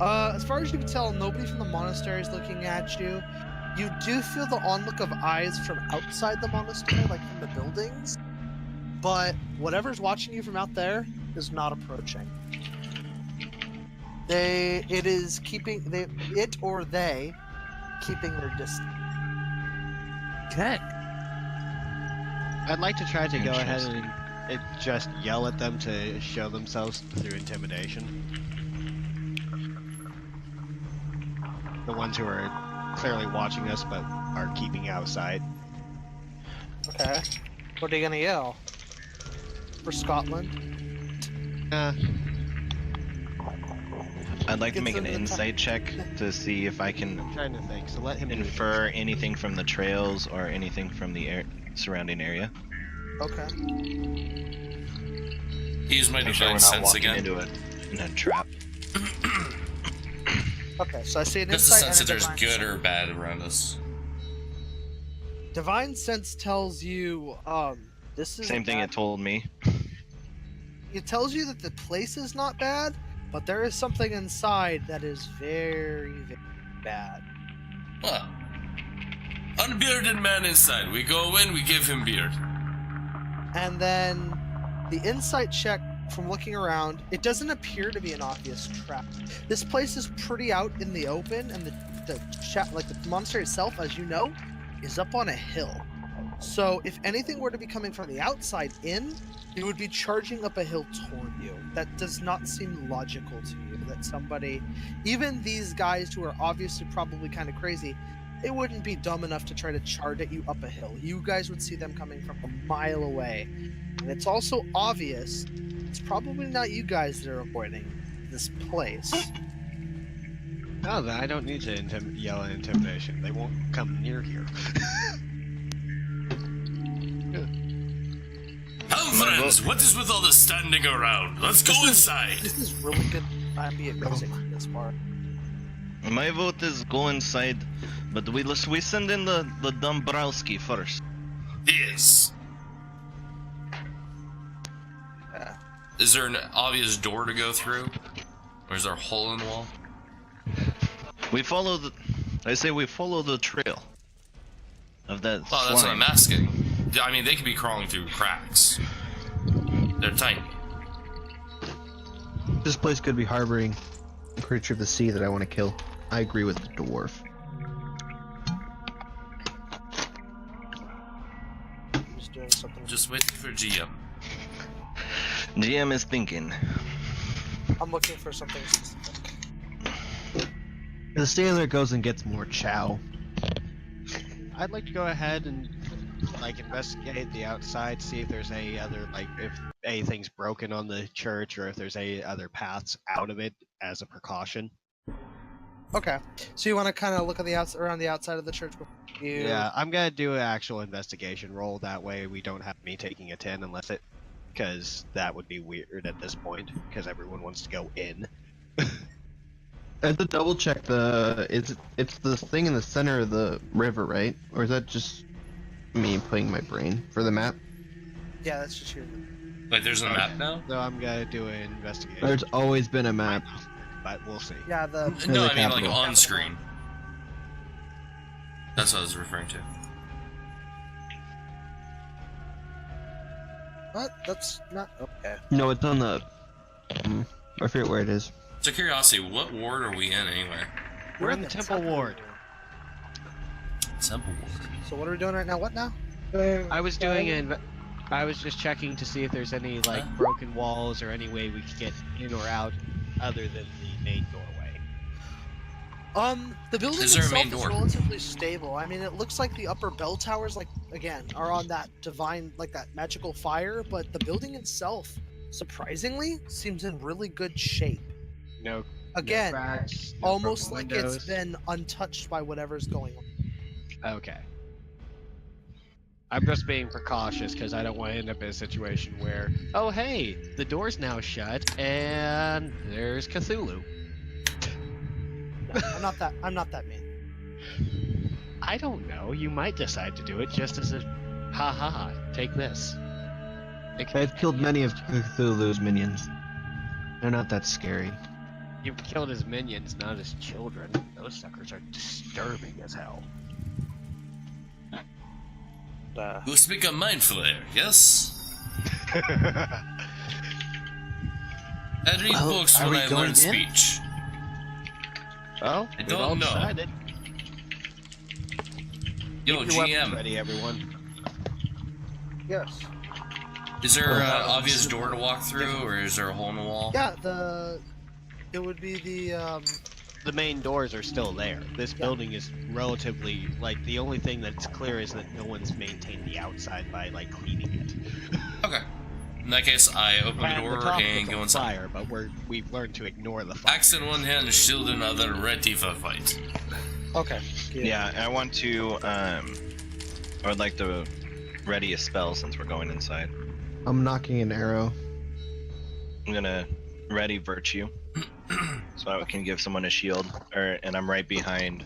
[SPEAKER 1] As far as you can tell, nobody from the monastery is looking at you. You do feel the onlook of eyes from outside the monastery, like from the buildings. But whatever's watching you from out there is not approaching. They keeping their distance.
[SPEAKER 2] Okay.
[SPEAKER 4] I'd like to try to go ahead and just yell at them to show themselves through intimidation. The ones who are clearly watching us but are keeping outside.
[SPEAKER 1] Okay. What are you gonna yell? For Scotland?
[SPEAKER 6] I'd like to
[SPEAKER 1] Gets
[SPEAKER 6] make an
[SPEAKER 1] into the
[SPEAKER 6] insight check to see if I can
[SPEAKER 4] I'm trying to think, so let him do it.
[SPEAKER 6] infer anything from the trails or anything from the surrounding area.
[SPEAKER 1] Okay.
[SPEAKER 3] He's my
[SPEAKER 6] Make sure
[SPEAKER 3] divine
[SPEAKER 6] we're not
[SPEAKER 3] sense
[SPEAKER 6] walking
[SPEAKER 3] again.
[SPEAKER 6] into in a trap.
[SPEAKER 1] Okay, so I see an
[SPEAKER 3] Just the
[SPEAKER 1] insight
[SPEAKER 3] sense
[SPEAKER 1] and
[SPEAKER 3] that
[SPEAKER 1] a
[SPEAKER 3] there's
[SPEAKER 1] divine
[SPEAKER 3] good
[SPEAKER 1] sense.
[SPEAKER 3] or bad around us.
[SPEAKER 1] Divine sense tells you, this is
[SPEAKER 6] Same thing
[SPEAKER 1] bad.
[SPEAKER 6] it told me.
[SPEAKER 1] It tells you that the place is not bad, but there is something inside that is very, very bad.
[SPEAKER 3] Huh. Unbearded man inside. We go in, we give him beard.
[SPEAKER 1] And then the insight check from looking around, it doesn't appear to be an obvious trap. This place is pretty out in the open, and the monastery itself, as you know, is up on a hill. So if anything were to be coming from the outside in, it would be charging up a hill toward you. That does not seem logical to you. That somebody, even these guys who are obviously probably kind of crazy, they wouldn't be dumb enough to try to charge at you up a hill. You guys would see them coming from a mile away. And it's also obvious it's probably not you guys that are avoiding this place.
[SPEAKER 4] No, then I don't need to yell at intimidation. They won't come near here.
[SPEAKER 3] Come, friends, what is with all the standing around? Let's go inside.
[SPEAKER 1] This is really good ambient music for this part.
[SPEAKER 6] My vote is go inside, but we send in the Dombrowski first.
[SPEAKER 3] Yes.
[SPEAKER 1] Yeah.
[SPEAKER 3] Is there an obvious door to go through? Or is there a hole in the wall?
[SPEAKER 6] We follow the trail of that
[SPEAKER 3] Well, that's what
[SPEAKER 6] slime.
[SPEAKER 3] I'm asking. I mean, they could be crawling through cracks. They're tiny.
[SPEAKER 5] This place could be harboring a creature of the sea that I want to kill. I agree with the dwarf.
[SPEAKER 1] Just doing something.
[SPEAKER 3] Just waiting for GM.
[SPEAKER 6] GM is thinking.
[SPEAKER 1] I'm looking for something specific.
[SPEAKER 5] The sailor goes and gets more chow.
[SPEAKER 4] I'd like to go ahead and investigate the outside, see if there's any other if anything's broken on the church or if there's any other paths out of it as a precaution.
[SPEAKER 1] Okay, so you want to kind of look at around the outside of the church before you...
[SPEAKER 4] Yeah, I'm gonna do an actual investigation roll. That way we don't have me taking a 10 because that would be weird at this point because everyone wants to go in.
[SPEAKER 5] I have to double check it's the thing in the center of the river, right? Or is that just me playing my brain for the map?
[SPEAKER 1] Yeah, that's just your...
[SPEAKER 3] Like, there's a map now?
[SPEAKER 4] So I'm gonna do an investigation.
[SPEAKER 5] There's always been a map.
[SPEAKER 4] But we'll see.
[SPEAKER 1] Yeah, the...
[SPEAKER 3] No,
[SPEAKER 5] the
[SPEAKER 3] I mean, like,
[SPEAKER 5] capital.
[SPEAKER 3] on screen. That's what I was referring to.
[SPEAKER 1] What? That's not... Okay.
[SPEAKER 5] No, it's on the... I forget where it is.
[SPEAKER 3] So, curiosity, what ward are we in anyway?
[SPEAKER 4] We're in the Temple Ward.
[SPEAKER 3] Temple ward.
[SPEAKER 1] So what are we doing right now? What now?
[SPEAKER 4] I was doing I was just checking to see if there's any broken walls or any way we could get in or out other than the main doorway.
[SPEAKER 1] The building
[SPEAKER 3] Is there a
[SPEAKER 1] itself
[SPEAKER 3] main
[SPEAKER 1] is
[SPEAKER 3] door?
[SPEAKER 1] relatively stable. I mean, it looks like the upper bell towers, again, are on that divine, that magical fire, but the building itself, surprisingly, seems in really good shape.
[SPEAKER 4] No.
[SPEAKER 1] Again,
[SPEAKER 4] no cracks, no
[SPEAKER 1] almost
[SPEAKER 4] broken
[SPEAKER 1] like
[SPEAKER 4] windows.
[SPEAKER 1] it's been untouched by whatever's going on.
[SPEAKER 4] Okay. I'm just being precautious because I don't want to end up in a situation where, oh hey, the door's now shut and there's Cthulhu.
[SPEAKER 1] No, I'm not that mean.
[SPEAKER 4] I don't know. You might decide to do it just as a, ha ha ha. Take this.
[SPEAKER 5] I've killed many of Cthulhu's minions. They're not that scary.
[SPEAKER 4] You've killed his minions, not his children. Those suckers are disturbing as hell.
[SPEAKER 3] You speak a mindful here, yes? I read books
[SPEAKER 4] are
[SPEAKER 3] when
[SPEAKER 4] we
[SPEAKER 3] I
[SPEAKER 4] going
[SPEAKER 3] learn
[SPEAKER 4] in?
[SPEAKER 3] speech.
[SPEAKER 4] Well,
[SPEAKER 3] I
[SPEAKER 4] we've
[SPEAKER 3] don't
[SPEAKER 4] all
[SPEAKER 3] know.
[SPEAKER 4] decided.
[SPEAKER 3] Yo,
[SPEAKER 4] Keep your weapons
[SPEAKER 3] GM,
[SPEAKER 4] ready, everyone.
[SPEAKER 1] Yes.
[SPEAKER 3] is there an obvious door to walk through, or is there a hole in the wall?
[SPEAKER 1] Yeah, it would be the,
[SPEAKER 4] The main doors are still there. This building is relatively the only thing that's clear is that no one's maintained the outside by cleaning it.
[SPEAKER 3] Okay. In that case, I open the
[SPEAKER 4] And
[SPEAKER 3] door
[SPEAKER 4] the top
[SPEAKER 3] and
[SPEAKER 4] is
[SPEAKER 3] go
[SPEAKER 4] on
[SPEAKER 3] inside.
[SPEAKER 4] fire, but we've learned to ignore the fire.
[SPEAKER 3] Axe in one hand, shield in another, ready for fight.
[SPEAKER 1] okay.
[SPEAKER 6] Yeah, I want to I would like to ready a spell since we're going inside.
[SPEAKER 5] I'm knocking an arrow.
[SPEAKER 6] I'm gonna ready virtue. So I can give someone a shield, and I'm right behind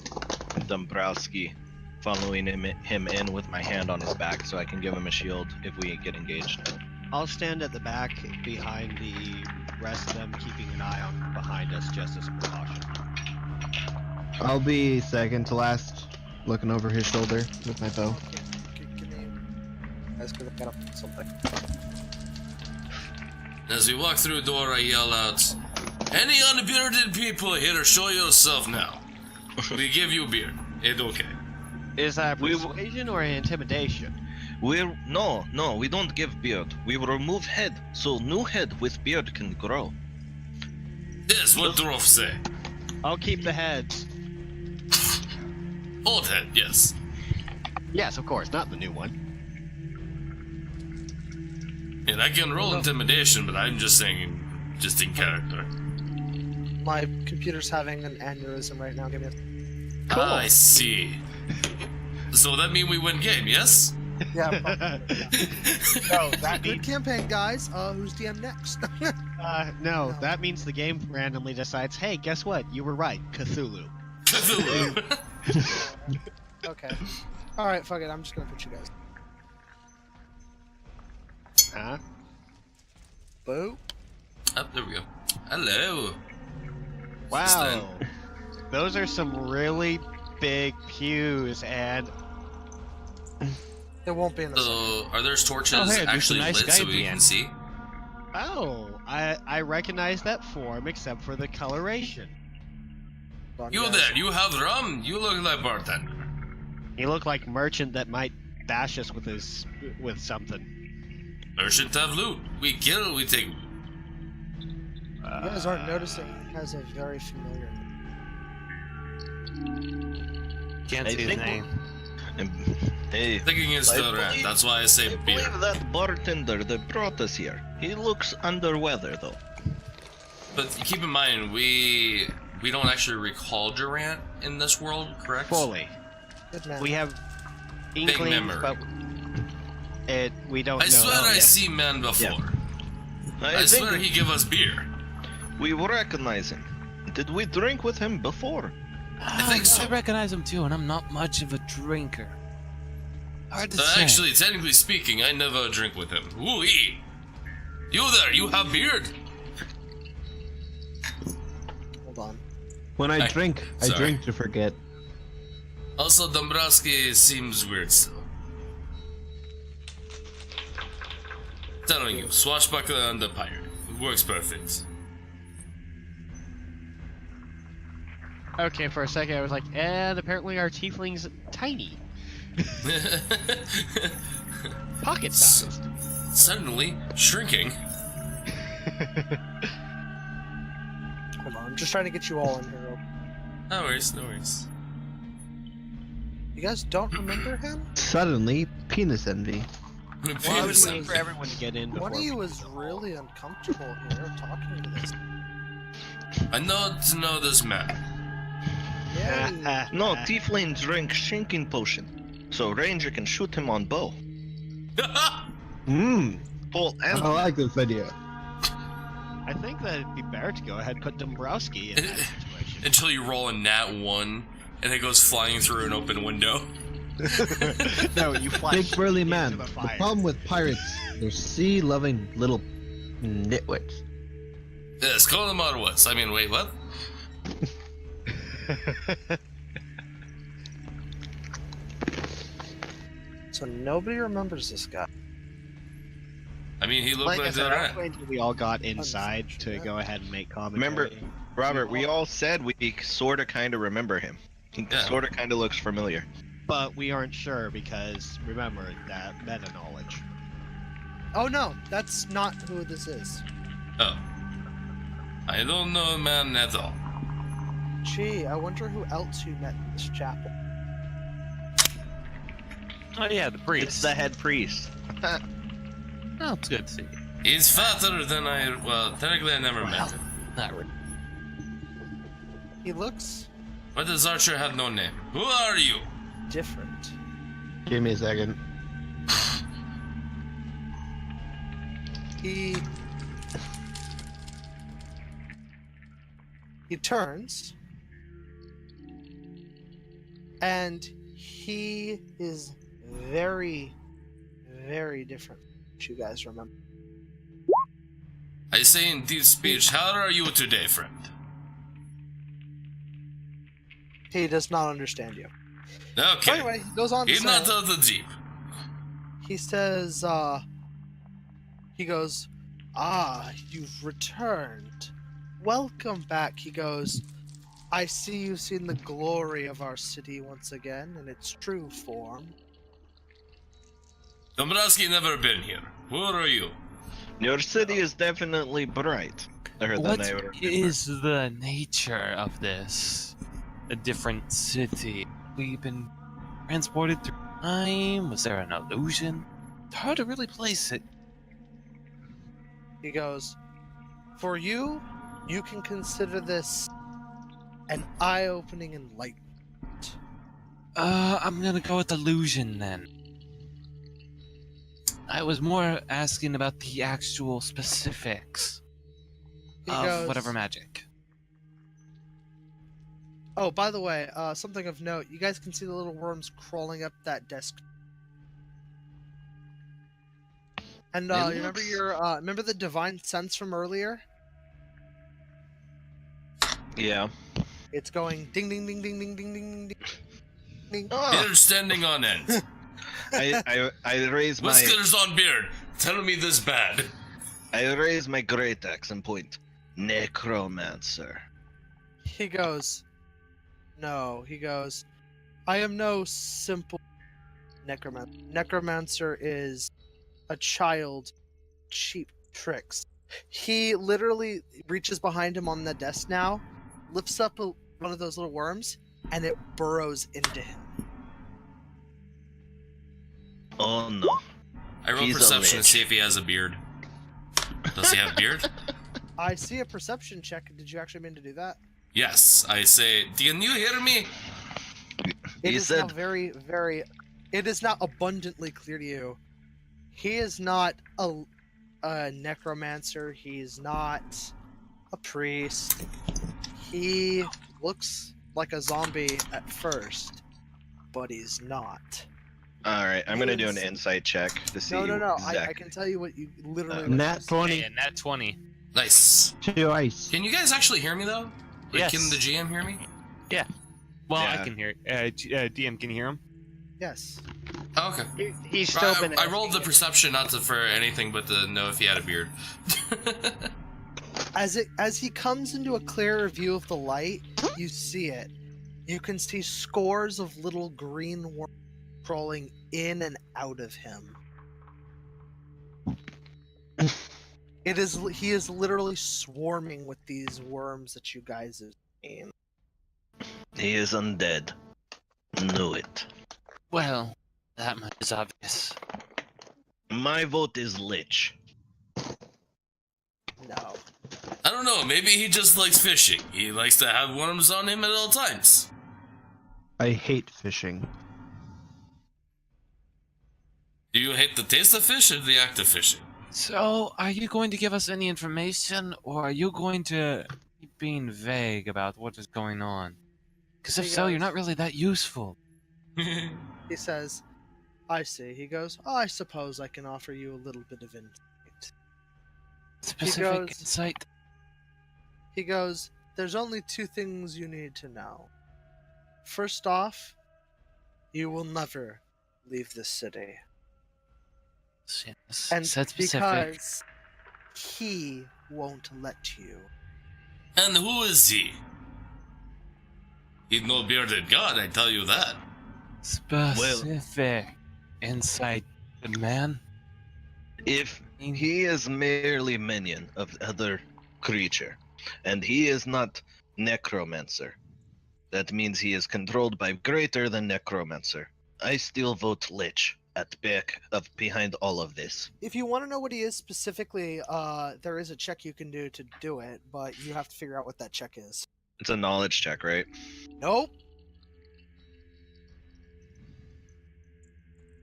[SPEAKER 6] Dombrowski, following him in with my hand on his back, so I can give him a shield if we get engaged.
[SPEAKER 4] I'll stand at the back behind the rest of them, keeping an eye on behind us just as a precaution.
[SPEAKER 5] I'll be second to last, looking over his shoulder with my bow.
[SPEAKER 1] Give me. I was gonna look up something.
[SPEAKER 3] As we walk through the door, I yell out, "Any unbearded people here, show yourself now. We give you beard. It's okay."
[SPEAKER 4] Is that
[SPEAKER 6] We-
[SPEAKER 4] persuasion or intimidation?
[SPEAKER 6] No, we don't give beard. We remove head, so new head with beard can grow.
[SPEAKER 3] Yes, what dwarf say?
[SPEAKER 4] I'll keep the heads.
[SPEAKER 3] Old head, yes.
[SPEAKER 4] Yes, of course, not the new one.
[SPEAKER 3] And I can roll intimidation, but I'm just saying, just in character.
[SPEAKER 1] My computer's having an aneurysm right now. Give me a...
[SPEAKER 3] I see. So that mean we win game, yes?
[SPEAKER 1] Yeah, probably, yeah.
[SPEAKER 4] No, that
[SPEAKER 1] Good
[SPEAKER 4] means
[SPEAKER 1] campaign, guys. Who's DM next?
[SPEAKER 4] no. That means the game randomly decides. Hey, guess what? You were right. Cthulhu.
[SPEAKER 3] Cthulhu.
[SPEAKER 1] Okay. All right, fuck it. I'm just gonna put you guys.
[SPEAKER 4] Huh?
[SPEAKER 1] Boop.
[SPEAKER 3] Oh, there we go. Hello.
[SPEAKER 4] Wow. Those are some really big pews, and
[SPEAKER 1] It won't be in the.
[SPEAKER 3] So, are there torches
[SPEAKER 2] Oh, hey, there's a
[SPEAKER 3] actually
[SPEAKER 2] nice
[SPEAKER 3] lit so
[SPEAKER 2] guy
[SPEAKER 3] we
[SPEAKER 2] at
[SPEAKER 3] can
[SPEAKER 2] the
[SPEAKER 3] see?
[SPEAKER 4] I recognize that form except for the coloration.
[SPEAKER 3] You there, you have rum? You look like bartender.
[SPEAKER 4] He looked like merchant that might bash us with something.
[SPEAKER 3] Merchant have loot. We kill, we take.
[SPEAKER 1] You guys aren't noticing. He has a very familiar.
[SPEAKER 2] Can't
[SPEAKER 6] I
[SPEAKER 2] see his
[SPEAKER 6] think-
[SPEAKER 2] name.
[SPEAKER 6] Hey,
[SPEAKER 3] Thinking is
[SPEAKER 6] I
[SPEAKER 3] still rat.
[SPEAKER 6] believe-
[SPEAKER 3] That's why I say
[SPEAKER 6] I
[SPEAKER 3] beer.
[SPEAKER 6] believe that bartender that brought us here. He looks under weather though.
[SPEAKER 3] But keep in mind, we don't actually recall Durant in this world, correct?
[SPEAKER 4] Fully.
[SPEAKER 1] Good man.
[SPEAKER 4] We have inklings,
[SPEAKER 3] memory.
[SPEAKER 4] but we don't
[SPEAKER 3] I
[SPEAKER 4] know.
[SPEAKER 3] swear I
[SPEAKER 6] yeah.
[SPEAKER 3] see man before. I
[SPEAKER 6] I
[SPEAKER 3] swear
[SPEAKER 6] think
[SPEAKER 3] he give us beer.
[SPEAKER 6] we recognize him. Did we drink with him before?
[SPEAKER 3] I think so.
[SPEAKER 2] I recognize him too, and I'm not much of a drinker. Hard to say.
[SPEAKER 3] Actually, technically speaking, I never drink with him. Ooh-ee. You there, you have beard?
[SPEAKER 1] Hold on.
[SPEAKER 5] When I
[SPEAKER 3] Hey,
[SPEAKER 5] drink, I
[SPEAKER 3] sorry.
[SPEAKER 5] drink to forget.
[SPEAKER 3] Also, Dombrowski seems weird still. Telling you, swashbuckler and the pirate. It works perfect.
[SPEAKER 4] Okay, for a second I was like, and apparently our tiefling's tiny, pocket sized.
[SPEAKER 3] Suddenly, shrinking.
[SPEAKER 1] Hold on. I'm just trying to get you all in here.
[SPEAKER 3] No worries, no worries.
[SPEAKER 1] You guys don't remember him?
[SPEAKER 5] Suddenly, penis envy.
[SPEAKER 4] Well, I was waiting for everyone to get in before.
[SPEAKER 1] One of you was really uncomfortable here talking to this.
[SPEAKER 3] I know this man.
[SPEAKER 1] Yeah.
[SPEAKER 6] No, tieflings drink shinking potion, so ranger can shoot him on bow.
[SPEAKER 5] Mmm.
[SPEAKER 6] Bolt
[SPEAKER 5] I
[SPEAKER 6] and
[SPEAKER 5] like this idea.
[SPEAKER 4] I think that it'd be better to go ahead and put Dombrowski in that situation.
[SPEAKER 3] Until you roll a nat 1 and it goes flying through an open window.
[SPEAKER 4] No, you flash
[SPEAKER 5] Big burly
[SPEAKER 4] into
[SPEAKER 5] man.
[SPEAKER 4] the
[SPEAKER 5] The
[SPEAKER 4] fire.
[SPEAKER 5] problem with pirates, they're sea-loving little nitwits.
[SPEAKER 3] Yes, call them out once. I mean, wait, what?
[SPEAKER 1] So nobody remembers this guy.
[SPEAKER 3] I mean, he looked
[SPEAKER 4] Like
[SPEAKER 3] like,
[SPEAKER 4] I said,
[SPEAKER 3] the
[SPEAKER 4] I was
[SPEAKER 3] rat.
[SPEAKER 4] waiting until we all got inside to
[SPEAKER 1] Unfortunate.
[SPEAKER 4] go ahead and make commentary.
[SPEAKER 6] Remember, Robert, we all said we sort of kind of remember him. He
[SPEAKER 3] Yeah.
[SPEAKER 6] sort of kind of looks familiar.
[SPEAKER 4] But we aren't sure because remember that meta knowledge.
[SPEAKER 1] Oh no, that's not who this is.
[SPEAKER 3] Oh. I don't know a man at all.
[SPEAKER 1] Gee, I wonder who else you met in this chapel.
[SPEAKER 2] Oh yeah, the priest.
[SPEAKER 6] It's the head priest.
[SPEAKER 2] Oh, it's good to see you.
[SPEAKER 3] He's fatter than I. Well, technically, I never met him.
[SPEAKER 2] Not really.
[SPEAKER 1] He looks
[SPEAKER 3] But does Archer have no name? Who are you?
[SPEAKER 1] different.
[SPEAKER 5] Give me a second.
[SPEAKER 1] He turns, and he is very, very different from what you guys remember.
[SPEAKER 3] I say in deep speech, how are you today, friend?
[SPEAKER 1] He does not understand you.
[SPEAKER 3] Okay.
[SPEAKER 1] Anyway, he goes on to
[SPEAKER 3] He's
[SPEAKER 1] say,
[SPEAKER 3] not of the deep.
[SPEAKER 1] he says, he goes, you've returned. Welcome back. He goes, I see you've seen the glory of our city once again in its true form.
[SPEAKER 3] Dombrowski never been here. Who are you?
[SPEAKER 6] Your city is definitely bright.
[SPEAKER 2] What is the nature of this? A different city? We've been transported through time? Was there an illusion? It's hard to really place it.
[SPEAKER 1] He goes, for you, you can consider this an eye-opening enlightenment.
[SPEAKER 2] I'm gonna go with illusion then. I was more asking about the actual specifics
[SPEAKER 1] He
[SPEAKER 2] of
[SPEAKER 1] goes,
[SPEAKER 2] whatever magic.
[SPEAKER 1] Oh, by the way, something of note, you guys can see the little worms crawling up that desk. And
[SPEAKER 6] It
[SPEAKER 1] you remember
[SPEAKER 6] looks-
[SPEAKER 1] remember the divine sense from earlier?
[SPEAKER 6] Yeah.
[SPEAKER 1] It's going ding ding ding ding ding ding ding ding ding.
[SPEAKER 6] Oh,
[SPEAKER 3] Beard standing on end.
[SPEAKER 6] I raise my
[SPEAKER 3] Whiskers on beard. Tell me this bad.
[SPEAKER 6] great axe and point. Necromancer.
[SPEAKER 1] He goes, no. He goes, I am no simple necromancer. Necromancer is a child, cheap tricks. He literally reaches behind him on the desk now, lifts up one of those little worms, and it burrows into him.
[SPEAKER 6] Oh no.
[SPEAKER 3] I roll
[SPEAKER 6] He's a
[SPEAKER 3] perception to
[SPEAKER 6] lich.
[SPEAKER 3] see if he has a beard. Does he have beard?
[SPEAKER 1] I see a perception check. Did you actually mean to do that?
[SPEAKER 3] Yes. I say, can you hear me?
[SPEAKER 1] It
[SPEAKER 6] He
[SPEAKER 1] is now
[SPEAKER 6] said
[SPEAKER 1] very, very. It is now abundantly clear to you. He is not a necromancer. He's not a priest. He looks like a zombie at first, but he's not.
[SPEAKER 6] Alright, I'm gonna do an
[SPEAKER 1] Is-
[SPEAKER 6] insight check to see.
[SPEAKER 1] No. I
[SPEAKER 6] exactly.
[SPEAKER 1] can tell you what you literally.
[SPEAKER 5] Nat 20
[SPEAKER 2] And that 20.
[SPEAKER 3] Nice.
[SPEAKER 5] to ice.
[SPEAKER 3] Can you guys actually hear me though? Like,
[SPEAKER 2] Yes.
[SPEAKER 3] Can the GM hear me?
[SPEAKER 2] Well, I
[SPEAKER 6] Yeah.
[SPEAKER 2] can hear it. DM, can you hear him?
[SPEAKER 1] Yes.
[SPEAKER 3] Oh, okay.
[SPEAKER 4] He's still been.
[SPEAKER 3] I rolled the perception not to for anything but to know if he had a beard.
[SPEAKER 1] As he comes into a clearer view of the light, you see it. You can see scores of little green worms crawling in and out of him. He is literally swarming with these worms that you guys have seen.
[SPEAKER 6] He is undead. Knew it.
[SPEAKER 2] Well, that much is obvious.
[SPEAKER 6] My vote is Lich.
[SPEAKER 1] No.
[SPEAKER 3] I don't know. Maybe he just likes fishing. He likes to have worms on him at all times.
[SPEAKER 5] I hate fishing.
[SPEAKER 3] Do you hate the taste of fish or the act of fishing?
[SPEAKER 2] So, are you going to give us any information, or are you going to keep being vague about what is going on? Because if
[SPEAKER 1] Hey,
[SPEAKER 2] so, you're
[SPEAKER 1] guys.
[SPEAKER 2] not really that useful.
[SPEAKER 1] He says, I see. He goes, I suppose I can offer you a little bit of insight.
[SPEAKER 2] Specific
[SPEAKER 1] goes-
[SPEAKER 2] insight.
[SPEAKER 1] He goes, there's only two things you need to know. First off, you will never leave this city.
[SPEAKER 2] Yes,
[SPEAKER 1] And
[SPEAKER 2] said specific.
[SPEAKER 1] because he won't let you.
[SPEAKER 3] And who is he? He's no bearded god, I tell you that.
[SPEAKER 2] Specific insight, good man.
[SPEAKER 6] If he is merely minion of other creature, and he is not necromancer, that means he is controlled by greater than necromancer. I still vote Lich at back of behind all of this.
[SPEAKER 1] If you want to know what he is specifically, there is a check you can do to do it, but you have to figure out what that check is.
[SPEAKER 6] It's a knowledge check, right?
[SPEAKER 1] Nope.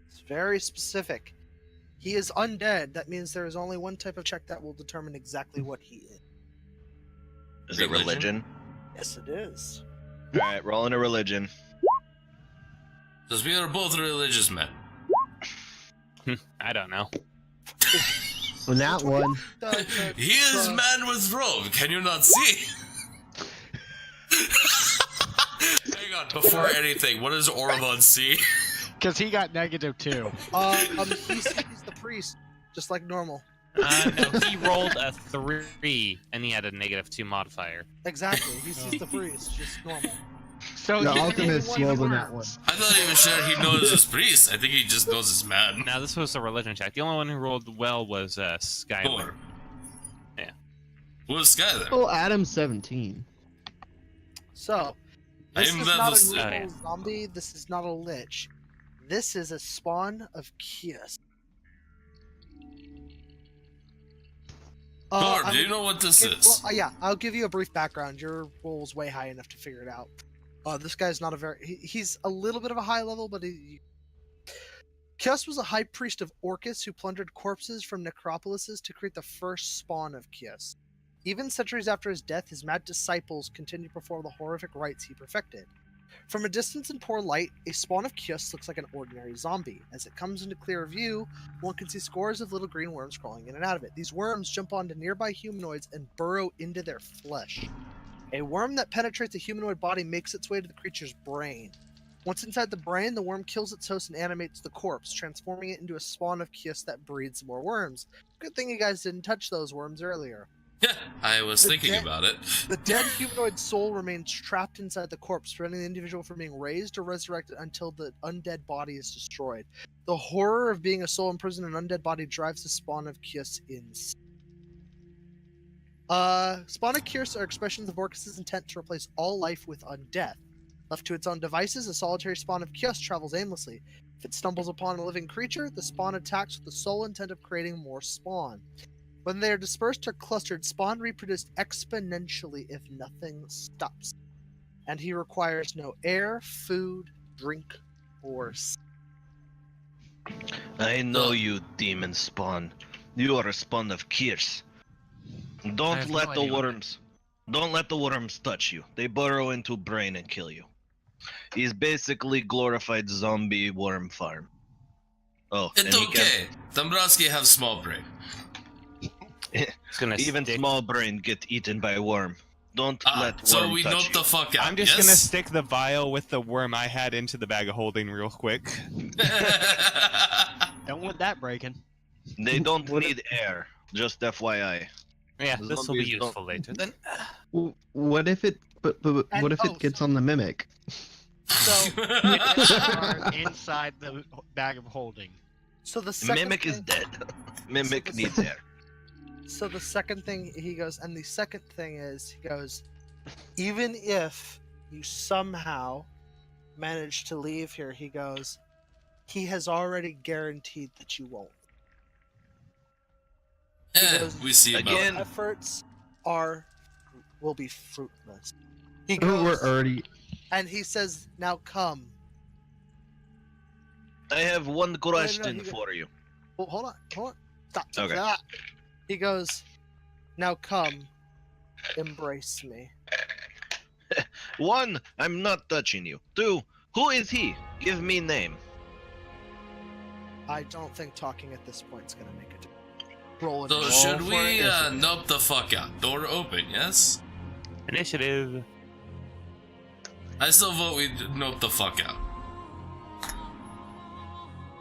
[SPEAKER 1] It's very specific. He is undead. That means there is only one type of check that will determine exactly what he is.
[SPEAKER 6] Is it
[SPEAKER 3] Religion?
[SPEAKER 6] religion?
[SPEAKER 1] Yes, it is.
[SPEAKER 6] All right, rolling a religion.
[SPEAKER 3] Because we are both religious men.
[SPEAKER 2] I don't know.
[SPEAKER 5] On that one,
[SPEAKER 3] He is man with robe. Can you not see? Hang on. Before anything, what does Ormond see?
[SPEAKER 4] Because he got -2.
[SPEAKER 1] He sees the priest, just like normal.
[SPEAKER 2] No, he rolled a 3, and he had a -2 modifier.
[SPEAKER 1] Exactly. He sees the priest, just normal.
[SPEAKER 4] So
[SPEAKER 5] the
[SPEAKER 4] you
[SPEAKER 5] ultimate
[SPEAKER 4] only
[SPEAKER 5] rolled on
[SPEAKER 4] worms.
[SPEAKER 5] that one.
[SPEAKER 3] I'm not even sure he knows his priest. I think he just knows his man.
[SPEAKER 2] Now, this was a religion check. The only one who rolled well was Skylar.
[SPEAKER 3] 4.
[SPEAKER 2] Yeah.
[SPEAKER 3] Who's Skylar?
[SPEAKER 5] Oh, Adam's 17.
[SPEAKER 1] So, this
[SPEAKER 3] I'm
[SPEAKER 1] is
[SPEAKER 3] level
[SPEAKER 1] not a
[SPEAKER 3] s-
[SPEAKER 1] normal
[SPEAKER 2] oh, yeah.
[SPEAKER 1] zombie. This is not a lich. This is a spawn of Kias.
[SPEAKER 3] Thor,
[SPEAKER 1] I
[SPEAKER 3] do you
[SPEAKER 1] will
[SPEAKER 3] know what this
[SPEAKER 1] give-
[SPEAKER 3] is?
[SPEAKER 1] well, yeah, I'll give you a brief background. Your roll's way high enough to figure it out. This guy's not a very... he's a little bit of a high level, but Kios was a high priest of Orcus who plundered corpses from necropolises to create the first spawn of Kios. Even centuries after his death, his mad disciples continued to perform the horrific rites he perfected. From a distance in poor light, a spawn of Kios looks like an ordinary zombie. As it comes into clearer view, one can see scores of little green worms crawling in and out of it. These worms jump onto nearby humanoids and burrow into their flesh. A worm that penetrates a humanoid body makes its way to the creature's brain. Once inside the brain, the worm kills its host and animates the corpse, transforming it into a spawn of Kios that breeds more worms. Good thing you guys didn't touch those worms earlier.
[SPEAKER 3] Yeah, I was
[SPEAKER 1] The
[SPEAKER 3] thinking
[SPEAKER 1] dead-
[SPEAKER 3] about it.
[SPEAKER 1] The dead humanoid soul remains trapped inside the corpse, preventing the individual from being raised or resurrected until the undead body is destroyed. The horror of being a soul imprisoned in an undead body drives the spawn of Kios insane. Spawn of Kios are expressions of Orcus' intent to replace all life with undeath. Left to its own devices, a solitary spawn of Kios travels aimlessly. If it stumbles upon a living creature, the spawn attacks with the sole intent of creating more spawn. When they are dispersed or clustered, spawn reproduce exponentially if nothing stops. And he requires no air, food, drink, or
[SPEAKER 6] I know you, demon spawn. You are a spawn of Kirs.
[SPEAKER 2] I
[SPEAKER 6] Don't
[SPEAKER 2] have
[SPEAKER 6] let
[SPEAKER 2] no
[SPEAKER 6] the
[SPEAKER 2] idea what
[SPEAKER 6] worms. Don't let the worms touch you. They burrow into brain and kill you. He's basically glorified zombie worm farm. Oh, and
[SPEAKER 3] It's
[SPEAKER 6] he
[SPEAKER 3] okay. Dombrowski have small brain.
[SPEAKER 2] It's gonna
[SPEAKER 6] even
[SPEAKER 2] stick.
[SPEAKER 6] small brain get eaten by worm. Don't let
[SPEAKER 3] So
[SPEAKER 6] worm
[SPEAKER 3] we
[SPEAKER 6] touch
[SPEAKER 3] note
[SPEAKER 6] you.
[SPEAKER 3] the fuck out.
[SPEAKER 8] I'm just
[SPEAKER 3] yes?
[SPEAKER 8] gonna stick the vial with the worm I had into the bag of holding real quick.
[SPEAKER 4] Don't want that breaking.
[SPEAKER 6] They don't
[SPEAKER 5] What
[SPEAKER 6] need air. Just FYI.
[SPEAKER 2] Yeah, this will be
[SPEAKER 6] Zombies don't-
[SPEAKER 2] useful later. Then
[SPEAKER 5] What if it? But
[SPEAKER 1] And-
[SPEAKER 5] what if it gets on the mimic?
[SPEAKER 1] So,
[SPEAKER 4] Are inside the bag of holding.
[SPEAKER 1] so the second
[SPEAKER 6] Mimic is
[SPEAKER 1] thing-
[SPEAKER 6] dead. Mimic needs air.
[SPEAKER 1] So the second thing he goes, and the second thing is, he goes, even if you somehow manage to leave here, he goes, he has already guaranteed that you won't.
[SPEAKER 3] we see about
[SPEAKER 6] Again.
[SPEAKER 3] it.
[SPEAKER 1] Efforts will be fruitless. He
[SPEAKER 5] Oh, we're
[SPEAKER 1] goes,
[SPEAKER 5] already.
[SPEAKER 1] and he says, now come.
[SPEAKER 6] I have one question
[SPEAKER 1] he go-
[SPEAKER 6] for you.
[SPEAKER 1] Oh, hold on. Stop.
[SPEAKER 6] Okay.
[SPEAKER 1] Stop. He goes, now come, embrace me.
[SPEAKER 6] One, I'm not touching you. Two, who is he? Give me name.
[SPEAKER 1] I don't think talking at this point is going to make it. Roll it.
[SPEAKER 3] So should we nope the fuck out? Door open, yes?
[SPEAKER 2] initiative.
[SPEAKER 3] I still vote we nope the fuck out.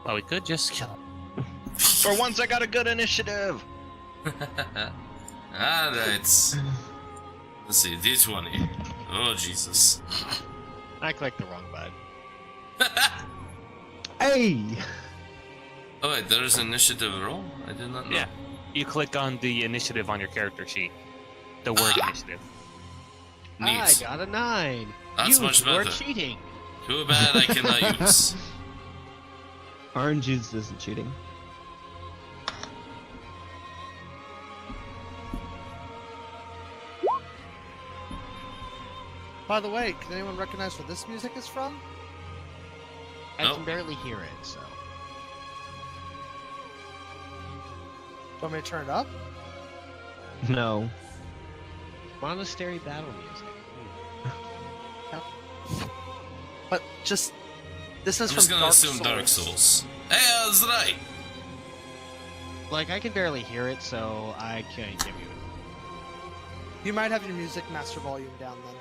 [SPEAKER 2] Well, we could just kill him.
[SPEAKER 6] For once, I got a good initiative.
[SPEAKER 3] Alright. Let's see, D20. Oh, Jesus.
[SPEAKER 4] I clicked the wrong button.
[SPEAKER 5] Hey.
[SPEAKER 3] Oh, wait, there's initiative roll? I did not know.
[SPEAKER 2] Yeah. You click on the initiative on your character sheet. The word initiative.
[SPEAKER 3] Neat.
[SPEAKER 4] I got a 9.
[SPEAKER 3] That's
[SPEAKER 4] you
[SPEAKER 3] much
[SPEAKER 4] were
[SPEAKER 3] better.
[SPEAKER 4] cheating.
[SPEAKER 3] Too bad I cannot use.
[SPEAKER 5] Orange juice isn't cheating.
[SPEAKER 1] By the way, can anyone recognize where this music is from?
[SPEAKER 4] I
[SPEAKER 3] Nope.
[SPEAKER 4] can barely hear it, so.
[SPEAKER 1] Do you want me to turn it up?
[SPEAKER 5] No.
[SPEAKER 4] Monastery battle music.
[SPEAKER 1] But just this is
[SPEAKER 3] I'm
[SPEAKER 1] from
[SPEAKER 3] just gonna
[SPEAKER 1] Dark
[SPEAKER 3] assume
[SPEAKER 1] Souls.
[SPEAKER 3] Dark Souls. Hey, I was right.
[SPEAKER 4] Like, I can barely hear it, so I can't give you.
[SPEAKER 1] You might have your music master volume down then.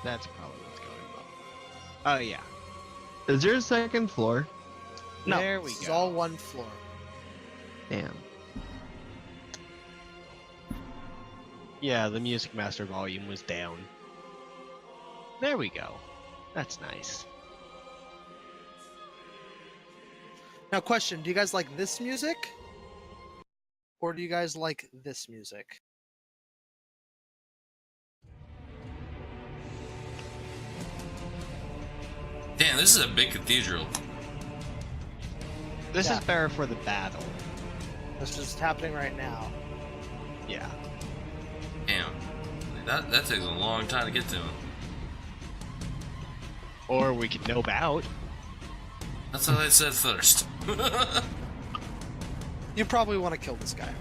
[SPEAKER 4] That's probably what's going on. Oh yeah.
[SPEAKER 5] Is there a second floor?
[SPEAKER 1] No,
[SPEAKER 4] There we
[SPEAKER 1] this is
[SPEAKER 4] go.
[SPEAKER 1] all one floor.
[SPEAKER 5] Damn.
[SPEAKER 4] Yeah, the music master volume was down. There we go. That's nice.
[SPEAKER 1] Now, question: do you guys like this music, or do you guys like this music?
[SPEAKER 3] Damn, this is a big cathedral.
[SPEAKER 4] This
[SPEAKER 1] Yeah.
[SPEAKER 4] is better for the battle.
[SPEAKER 1] This is happening right now.
[SPEAKER 4] Yeah.
[SPEAKER 3] Damn. That takes a long time to get to him.
[SPEAKER 4] Or we could nope out.
[SPEAKER 3] That's what I said first.
[SPEAKER 1] You probably want to kill this guy.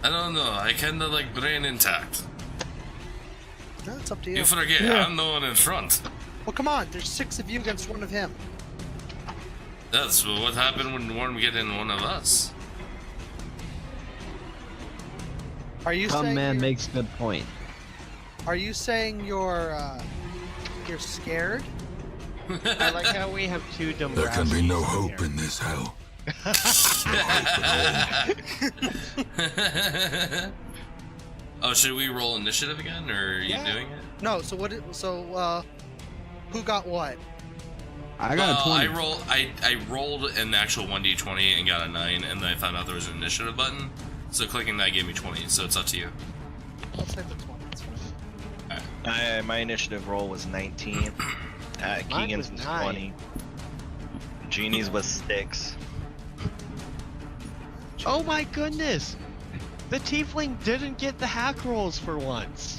[SPEAKER 3] I don't know. I kinda like brain intact.
[SPEAKER 1] No, it's up to you.
[SPEAKER 3] You forget,
[SPEAKER 5] Yeah.
[SPEAKER 3] I'm the one in front.
[SPEAKER 1] Well, come on. There's 6 of you against 1 of him.
[SPEAKER 3] That's what happened when one get in one of us.
[SPEAKER 1] Are you
[SPEAKER 5] Some
[SPEAKER 1] saying
[SPEAKER 5] man
[SPEAKER 1] you're,
[SPEAKER 5] makes good point.
[SPEAKER 1] Are you saying you're scared?
[SPEAKER 4] I like how we have two Dombrowskis.
[SPEAKER 9] There can be no
[SPEAKER 4] in
[SPEAKER 9] hope
[SPEAKER 4] here.
[SPEAKER 9] in this hell.
[SPEAKER 3] Oh, should we roll initiative again, or are you
[SPEAKER 4] Yeah.
[SPEAKER 3] doing it?
[SPEAKER 1] No. So what? Who got what?
[SPEAKER 5] I got a
[SPEAKER 3] I
[SPEAKER 5] 20.
[SPEAKER 3] I rolled an actual 1d20 and got a 9, and then I found out there was an initiative button. So clicking that gave me 20. So it's up to you.
[SPEAKER 1] I'll say the 20. That's fine.
[SPEAKER 6] My initiative roll was 19.
[SPEAKER 4] Mine
[SPEAKER 6] Keegan's
[SPEAKER 4] was
[SPEAKER 6] was
[SPEAKER 4] 9.
[SPEAKER 6] 20. Genie's was 6.
[SPEAKER 4] Oh my goodness! The tiefling didn't get the hack rolls for once.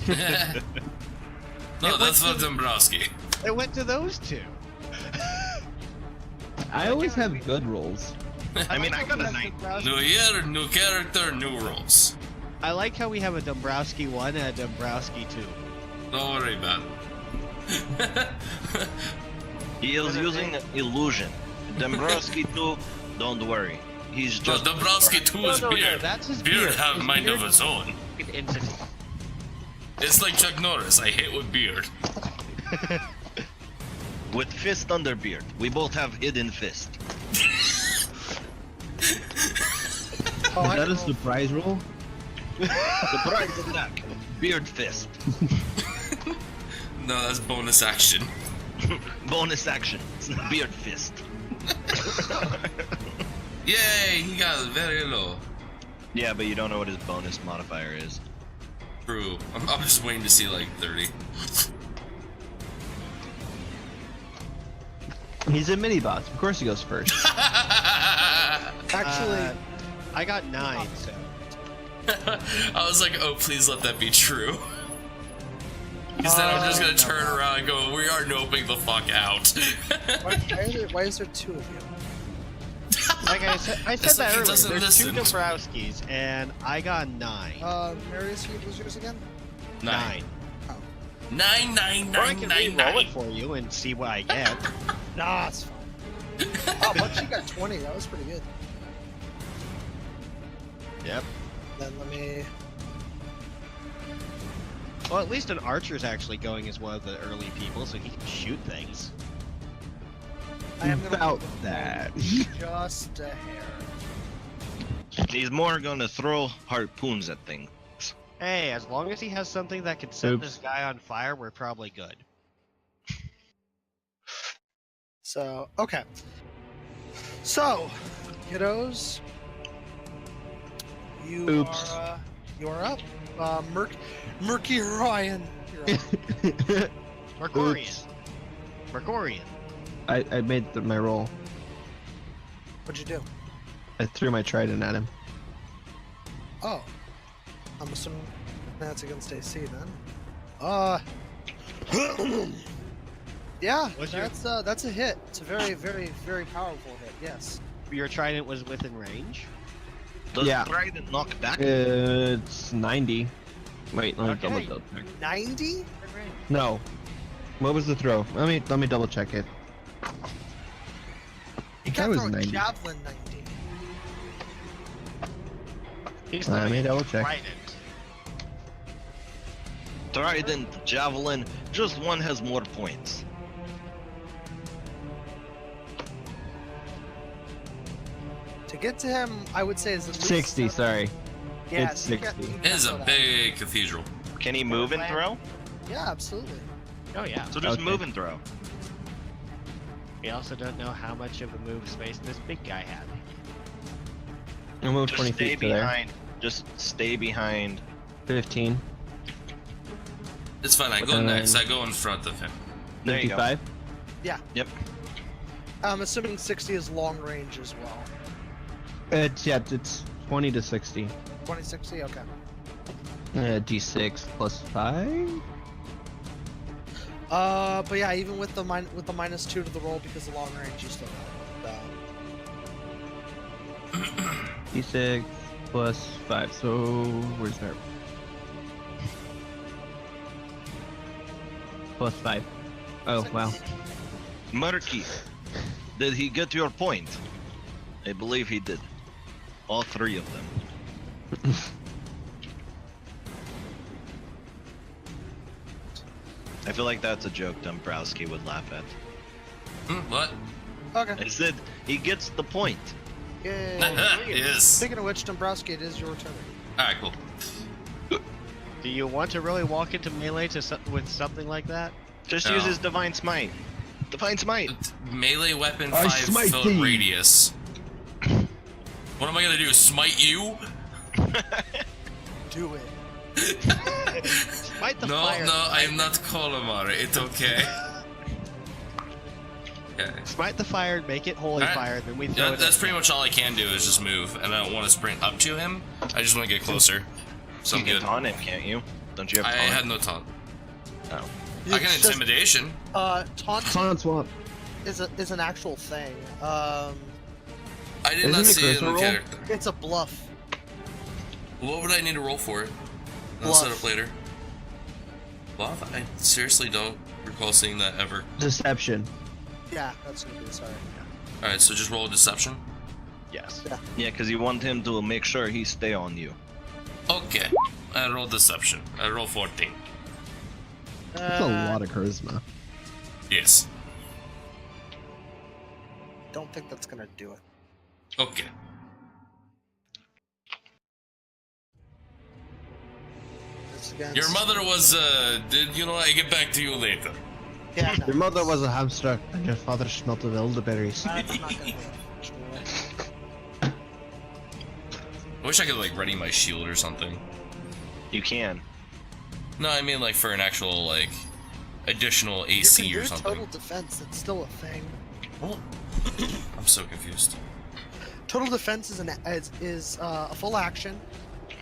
[SPEAKER 3] No,
[SPEAKER 4] It
[SPEAKER 3] that's
[SPEAKER 4] went
[SPEAKER 3] for
[SPEAKER 4] to-
[SPEAKER 3] Dombrowski.
[SPEAKER 4] It went to those two.
[SPEAKER 5] I always have good rolls.
[SPEAKER 6] I mean, I got a 9.
[SPEAKER 3] New year, new character, new rules.
[SPEAKER 4] I like how we have a Dombrowski 1 and a Dombrowski 2.
[SPEAKER 3] Don't worry about it.
[SPEAKER 6] He is using illusion. Dombrowski 2, don't worry. He's
[SPEAKER 3] No,
[SPEAKER 6] just.
[SPEAKER 3] Dombrowski 2 is Beard.
[SPEAKER 4] that's his
[SPEAKER 3] Beard
[SPEAKER 4] beard.
[SPEAKER 3] have
[SPEAKER 4] His
[SPEAKER 3] mind
[SPEAKER 4] beard
[SPEAKER 3] of his own.
[SPEAKER 4] is an entity.
[SPEAKER 3] It's like Chuck Norris. I hit with Beard.
[SPEAKER 6] With fist under beard. We both have hidden fist.
[SPEAKER 1] Oh,
[SPEAKER 5] Is
[SPEAKER 1] I
[SPEAKER 5] that a
[SPEAKER 1] rolled-
[SPEAKER 5] surprise roll?
[SPEAKER 6] Surprise attack. Beard fist.
[SPEAKER 3] No, that's bonus action.
[SPEAKER 6] Bonus action. It's beard fist.
[SPEAKER 3] Yay, he got it very low.
[SPEAKER 6] Yeah, but you don't know what his bonus modifier is.
[SPEAKER 3] True. I'm just waiting to see like 30.
[SPEAKER 5] He's a mini boss. Of course he goes first.
[SPEAKER 1] Actually,
[SPEAKER 4] I got 9, so.
[SPEAKER 3] I was like, oh, please let that be true. Because then I'm just gonna turn around and go, we are noping the fuck out.
[SPEAKER 1] why is there 2 of you?
[SPEAKER 4] Like I said
[SPEAKER 3] It's like
[SPEAKER 4] that
[SPEAKER 3] he
[SPEAKER 4] earlier.
[SPEAKER 3] doesn't
[SPEAKER 4] There's 2
[SPEAKER 3] listen.
[SPEAKER 4] Dombrowskis, and I got 9.
[SPEAKER 1] Marius, what was yours again?
[SPEAKER 3] 9. 9, 9,
[SPEAKER 4] Or I
[SPEAKER 3] 9,
[SPEAKER 4] can
[SPEAKER 3] 9,
[SPEAKER 4] re-roll
[SPEAKER 3] 9.
[SPEAKER 4] it for you and see what I get.
[SPEAKER 1] Nah, it's fine. Oh, but you got 20. That was pretty good.
[SPEAKER 4] Yep.
[SPEAKER 1] Then let me.
[SPEAKER 4] Well, at least an archer's actually going as one of the early people, so he can shoot things.
[SPEAKER 1] I am gonna
[SPEAKER 5] About
[SPEAKER 1] move it
[SPEAKER 5] that.
[SPEAKER 1] just a hair.
[SPEAKER 6] He's more gonna throw harpoons at things.
[SPEAKER 4] Hey, as long as he has something that can set
[SPEAKER 5] Oops.
[SPEAKER 4] this guy on fire, we're probably good.
[SPEAKER 1] So, okay. So, kiddos, you
[SPEAKER 5] Oops.
[SPEAKER 1] are up. Murky Orion. You're up.
[SPEAKER 4] Mercurian.
[SPEAKER 5] Oops.
[SPEAKER 4] Mercurian.
[SPEAKER 5] I made my roll.
[SPEAKER 1] What'd you do?
[SPEAKER 5] I threw my trident at him.
[SPEAKER 1] Oh, I'm assuming that's against AC then. Yeah,
[SPEAKER 4] What's your-
[SPEAKER 1] that's a hit. It's a very, very, very powerful hit. Yes.
[SPEAKER 4] Your trident was within range.
[SPEAKER 6] Does
[SPEAKER 5] Yeah.
[SPEAKER 6] trident knock back?
[SPEAKER 5] It's 90. Wait, let me
[SPEAKER 4] Okay.
[SPEAKER 5] double check.
[SPEAKER 1] 90?
[SPEAKER 5] No. What was the throw? Let me double check it.
[SPEAKER 1] You
[SPEAKER 5] That
[SPEAKER 1] can't
[SPEAKER 5] was
[SPEAKER 1] throw a
[SPEAKER 5] 90.
[SPEAKER 1] javelin 90.
[SPEAKER 4] He's
[SPEAKER 5] Let me
[SPEAKER 4] throwing
[SPEAKER 5] double check.
[SPEAKER 4] trident.
[SPEAKER 6] Trident, javelin, just one has more points.
[SPEAKER 1] To get to him, I would say is at least
[SPEAKER 5] 60,
[SPEAKER 1] 70.
[SPEAKER 5] sorry.
[SPEAKER 1] Yeah,
[SPEAKER 5] It's
[SPEAKER 1] so you can't-
[SPEAKER 5] 60.
[SPEAKER 1] you
[SPEAKER 3] It
[SPEAKER 1] can't
[SPEAKER 3] is a
[SPEAKER 1] throw that.
[SPEAKER 3] big cathedral.
[SPEAKER 6] Can he move and throw?
[SPEAKER 1] Yeah, absolutely.
[SPEAKER 4] Oh yeah.
[SPEAKER 6] So just
[SPEAKER 5] Okay.
[SPEAKER 6] move and throw.
[SPEAKER 4] We also don't know how much of a move space this big guy had.
[SPEAKER 5] I'll move
[SPEAKER 6] Just
[SPEAKER 5] 20
[SPEAKER 6] stay
[SPEAKER 5] feet to there.
[SPEAKER 6] behind. Just stay behind.
[SPEAKER 5] 15.
[SPEAKER 3] It's fine. I go
[SPEAKER 5] And
[SPEAKER 3] next.
[SPEAKER 5] then-
[SPEAKER 3] I go in front of him.
[SPEAKER 6] There you go.
[SPEAKER 5] 55.
[SPEAKER 6] Yep.
[SPEAKER 1] I'm assuming 60 is long range as well.
[SPEAKER 5] It's 20 to 60.
[SPEAKER 1] 2060, okay.
[SPEAKER 5] D6 plus 5.
[SPEAKER 1] But yeah, even with the -2 to the roll because of long range, you still got
[SPEAKER 5] D6 plus 5. So where's that? Plus 5. Oh wow.
[SPEAKER 6] Murky, did he get your point? I believe he did. All three of them. I feel like that's a joke Dombrowski would laugh at.
[SPEAKER 3] What?
[SPEAKER 1] Okay.
[SPEAKER 6] I said he gets the point.
[SPEAKER 1] Yay.
[SPEAKER 3] Yes.
[SPEAKER 1] Speaking of which, Dombrowski, it is your turn.
[SPEAKER 3] Alright, cool.
[SPEAKER 4] Do you want to really walk into melee with something like that?
[SPEAKER 6] Just
[SPEAKER 3] No.
[SPEAKER 6] use his divine smite. Divine smite.
[SPEAKER 3] Melee weapon,
[SPEAKER 5] I
[SPEAKER 3] 5
[SPEAKER 5] smite
[SPEAKER 3] foot
[SPEAKER 5] thee.
[SPEAKER 3] radius. What am I gonna do? Smite you?
[SPEAKER 1] Do it.
[SPEAKER 4] Smite the
[SPEAKER 3] No,
[SPEAKER 4] fire.
[SPEAKER 3] no, I am not Colomar. It's okay. Okay.
[SPEAKER 4] Smite the fire, make it holy
[SPEAKER 3] Alright.
[SPEAKER 4] fire, then we throw
[SPEAKER 3] Yeah,
[SPEAKER 4] it.
[SPEAKER 3] that's pretty much all I can do is just move, and I don't want to sprint up to him. I just want to get closer. So
[SPEAKER 6] You
[SPEAKER 3] I'm
[SPEAKER 6] can
[SPEAKER 3] good.
[SPEAKER 6] taunt him, can't you? Don't you have
[SPEAKER 3] I
[SPEAKER 6] taunt?
[SPEAKER 3] had no taunt.
[SPEAKER 6] Oh.
[SPEAKER 3] I can
[SPEAKER 1] It's just-
[SPEAKER 3] intimidation.
[SPEAKER 1] Taunt
[SPEAKER 5] Taunt swap.
[SPEAKER 1] is an actual thing.
[SPEAKER 3] I did
[SPEAKER 5] Isn't
[SPEAKER 3] not
[SPEAKER 5] it
[SPEAKER 3] see it in
[SPEAKER 5] critical
[SPEAKER 3] the
[SPEAKER 5] roll?
[SPEAKER 3] character.
[SPEAKER 1] It's a bluff.
[SPEAKER 3] What would I need to roll for it? I'll
[SPEAKER 1] Bluff.
[SPEAKER 3] set up later. Bluff? I seriously don't recall seeing that ever.
[SPEAKER 5] Deception.
[SPEAKER 1] Yeah, that's gonna be sorry.
[SPEAKER 3] Alright, so just roll a deception.
[SPEAKER 4] Yes.
[SPEAKER 6] Yeah, because you want him to make sure he stay on you.
[SPEAKER 3] Okay. I roll deception. I roll 14.
[SPEAKER 5] That's a lot of charisma.
[SPEAKER 3] Yes.
[SPEAKER 1] Don't think that's gonna do it.
[SPEAKER 3] Okay.
[SPEAKER 1] It's against...
[SPEAKER 3] Your mother was, did you know, I get back to you later.
[SPEAKER 1] Yeah, no,
[SPEAKER 5] Your mother was a hamster, and your father smelt of elderberries.
[SPEAKER 1] that's not gonna do it, unfortunately.
[SPEAKER 3] I wish I could, like, ready my shield or something.
[SPEAKER 6] You can.
[SPEAKER 3] No, I mean, like, for an actual, like, additional
[SPEAKER 1] You
[SPEAKER 3] AC
[SPEAKER 1] can
[SPEAKER 3] or
[SPEAKER 1] do
[SPEAKER 3] something.
[SPEAKER 1] total defense. It's still a thing.
[SPEAKER 3] Oh. I'm so confused.
[SPEAKER 1] Total defense is a full action,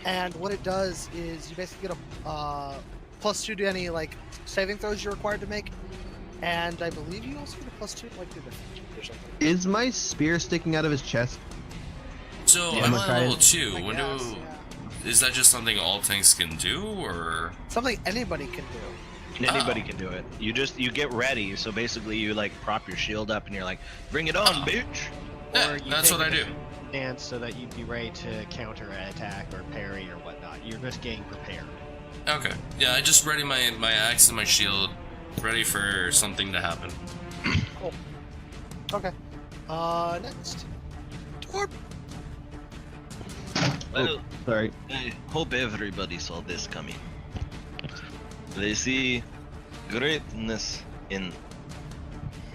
[SPEAKER 1] and what it does is you basically get a +2 to any like saving throws you're required to make, and I believe you also get a +2 to like do defense or something.
[SPEAKER 5] Is my spear sticking out of his chest?
[SPEAKER 3] So,
[SPEAKER 5] Yeah,
[SPEAKER 3] I'm
[SPEAKER 5] I'm
[SPEAKER 3] on
[SPEAKER 5] okay.
[SPEAKER 3] level 2.
[SPEAKER 1] I
[SPEAKER 3] When
[SPEAKER 1] guess,
[SPEAKER 3] do...
[SPEAKER 1] yeah.
[SPEAKER 3] Is that just something all tanks can do, or...
[SPEAKER 1] Something anybody can do.
[SPEAKER 6] Anybody
[SPEAKER 3] Oh.
[SPEAKER 6] can do it. You get ready. So basically, you like prop your shield up, and you're like, "Bring it on,
[SPEAKER 3] Oh.
[SPEAKER 6] bitch!"
[SPEAKER 3] Yeah,
[SPEAKER 4] Or you
[SPEAKER 3] that's
[SPEAKER 4] take
[SPEAKER 3] what I
[SPEAKER 4] a
[SPEAKER 3] do.
[SPEAKER 4] Dance so that you'd be ready to counter an attack or parry or whatnot. You're just getting prepared.
[SPEAKER 3] Okay. Yeah, I just ready my axe and my shield, ready for something to happen.
[SPEAKER 1] Cool. Okay. Next. Torp.
[SPEAKER 6] Well,
[SPEAKER 5] Sorry.
[SPEAKER 6] I hope everybody saw this coming. They see greatness in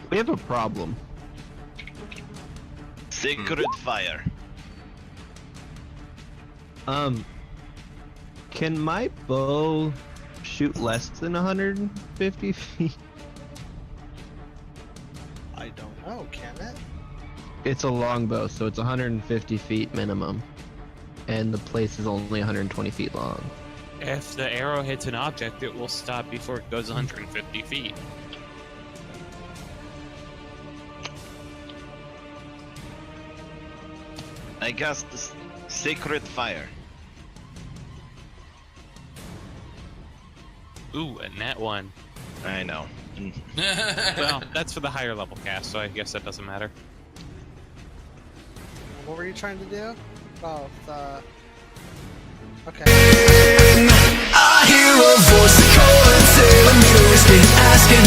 [SPEAKER 5] We have a problem.
[SPEAKER 6] sacred fire.
[SPEAKER 5] Can my bow shoot less than 150 feet?
[SPEAKER 1] I don't know. Can it?
[SPEAKER 5] It's a longbow, so it's 150 feet minimum. And the place is only 120 feet long.
[SPEAKER 2] If the arrow hits an object, it will stop before it goes 150 feet.
[SPEAKER 6] I cast the sacred fire.
[SPEAKER 2] Ooh, a net one.
[SPEAKER 6] I know.
[SPEAKER 8] Well, that's for the higher level cast, so I guess that doesn't matter.
[SPEAKER 1] What were you trying to do? Oh, okay.
[SPEAKER 9] I hear a voice calling, telling me to risk it, asking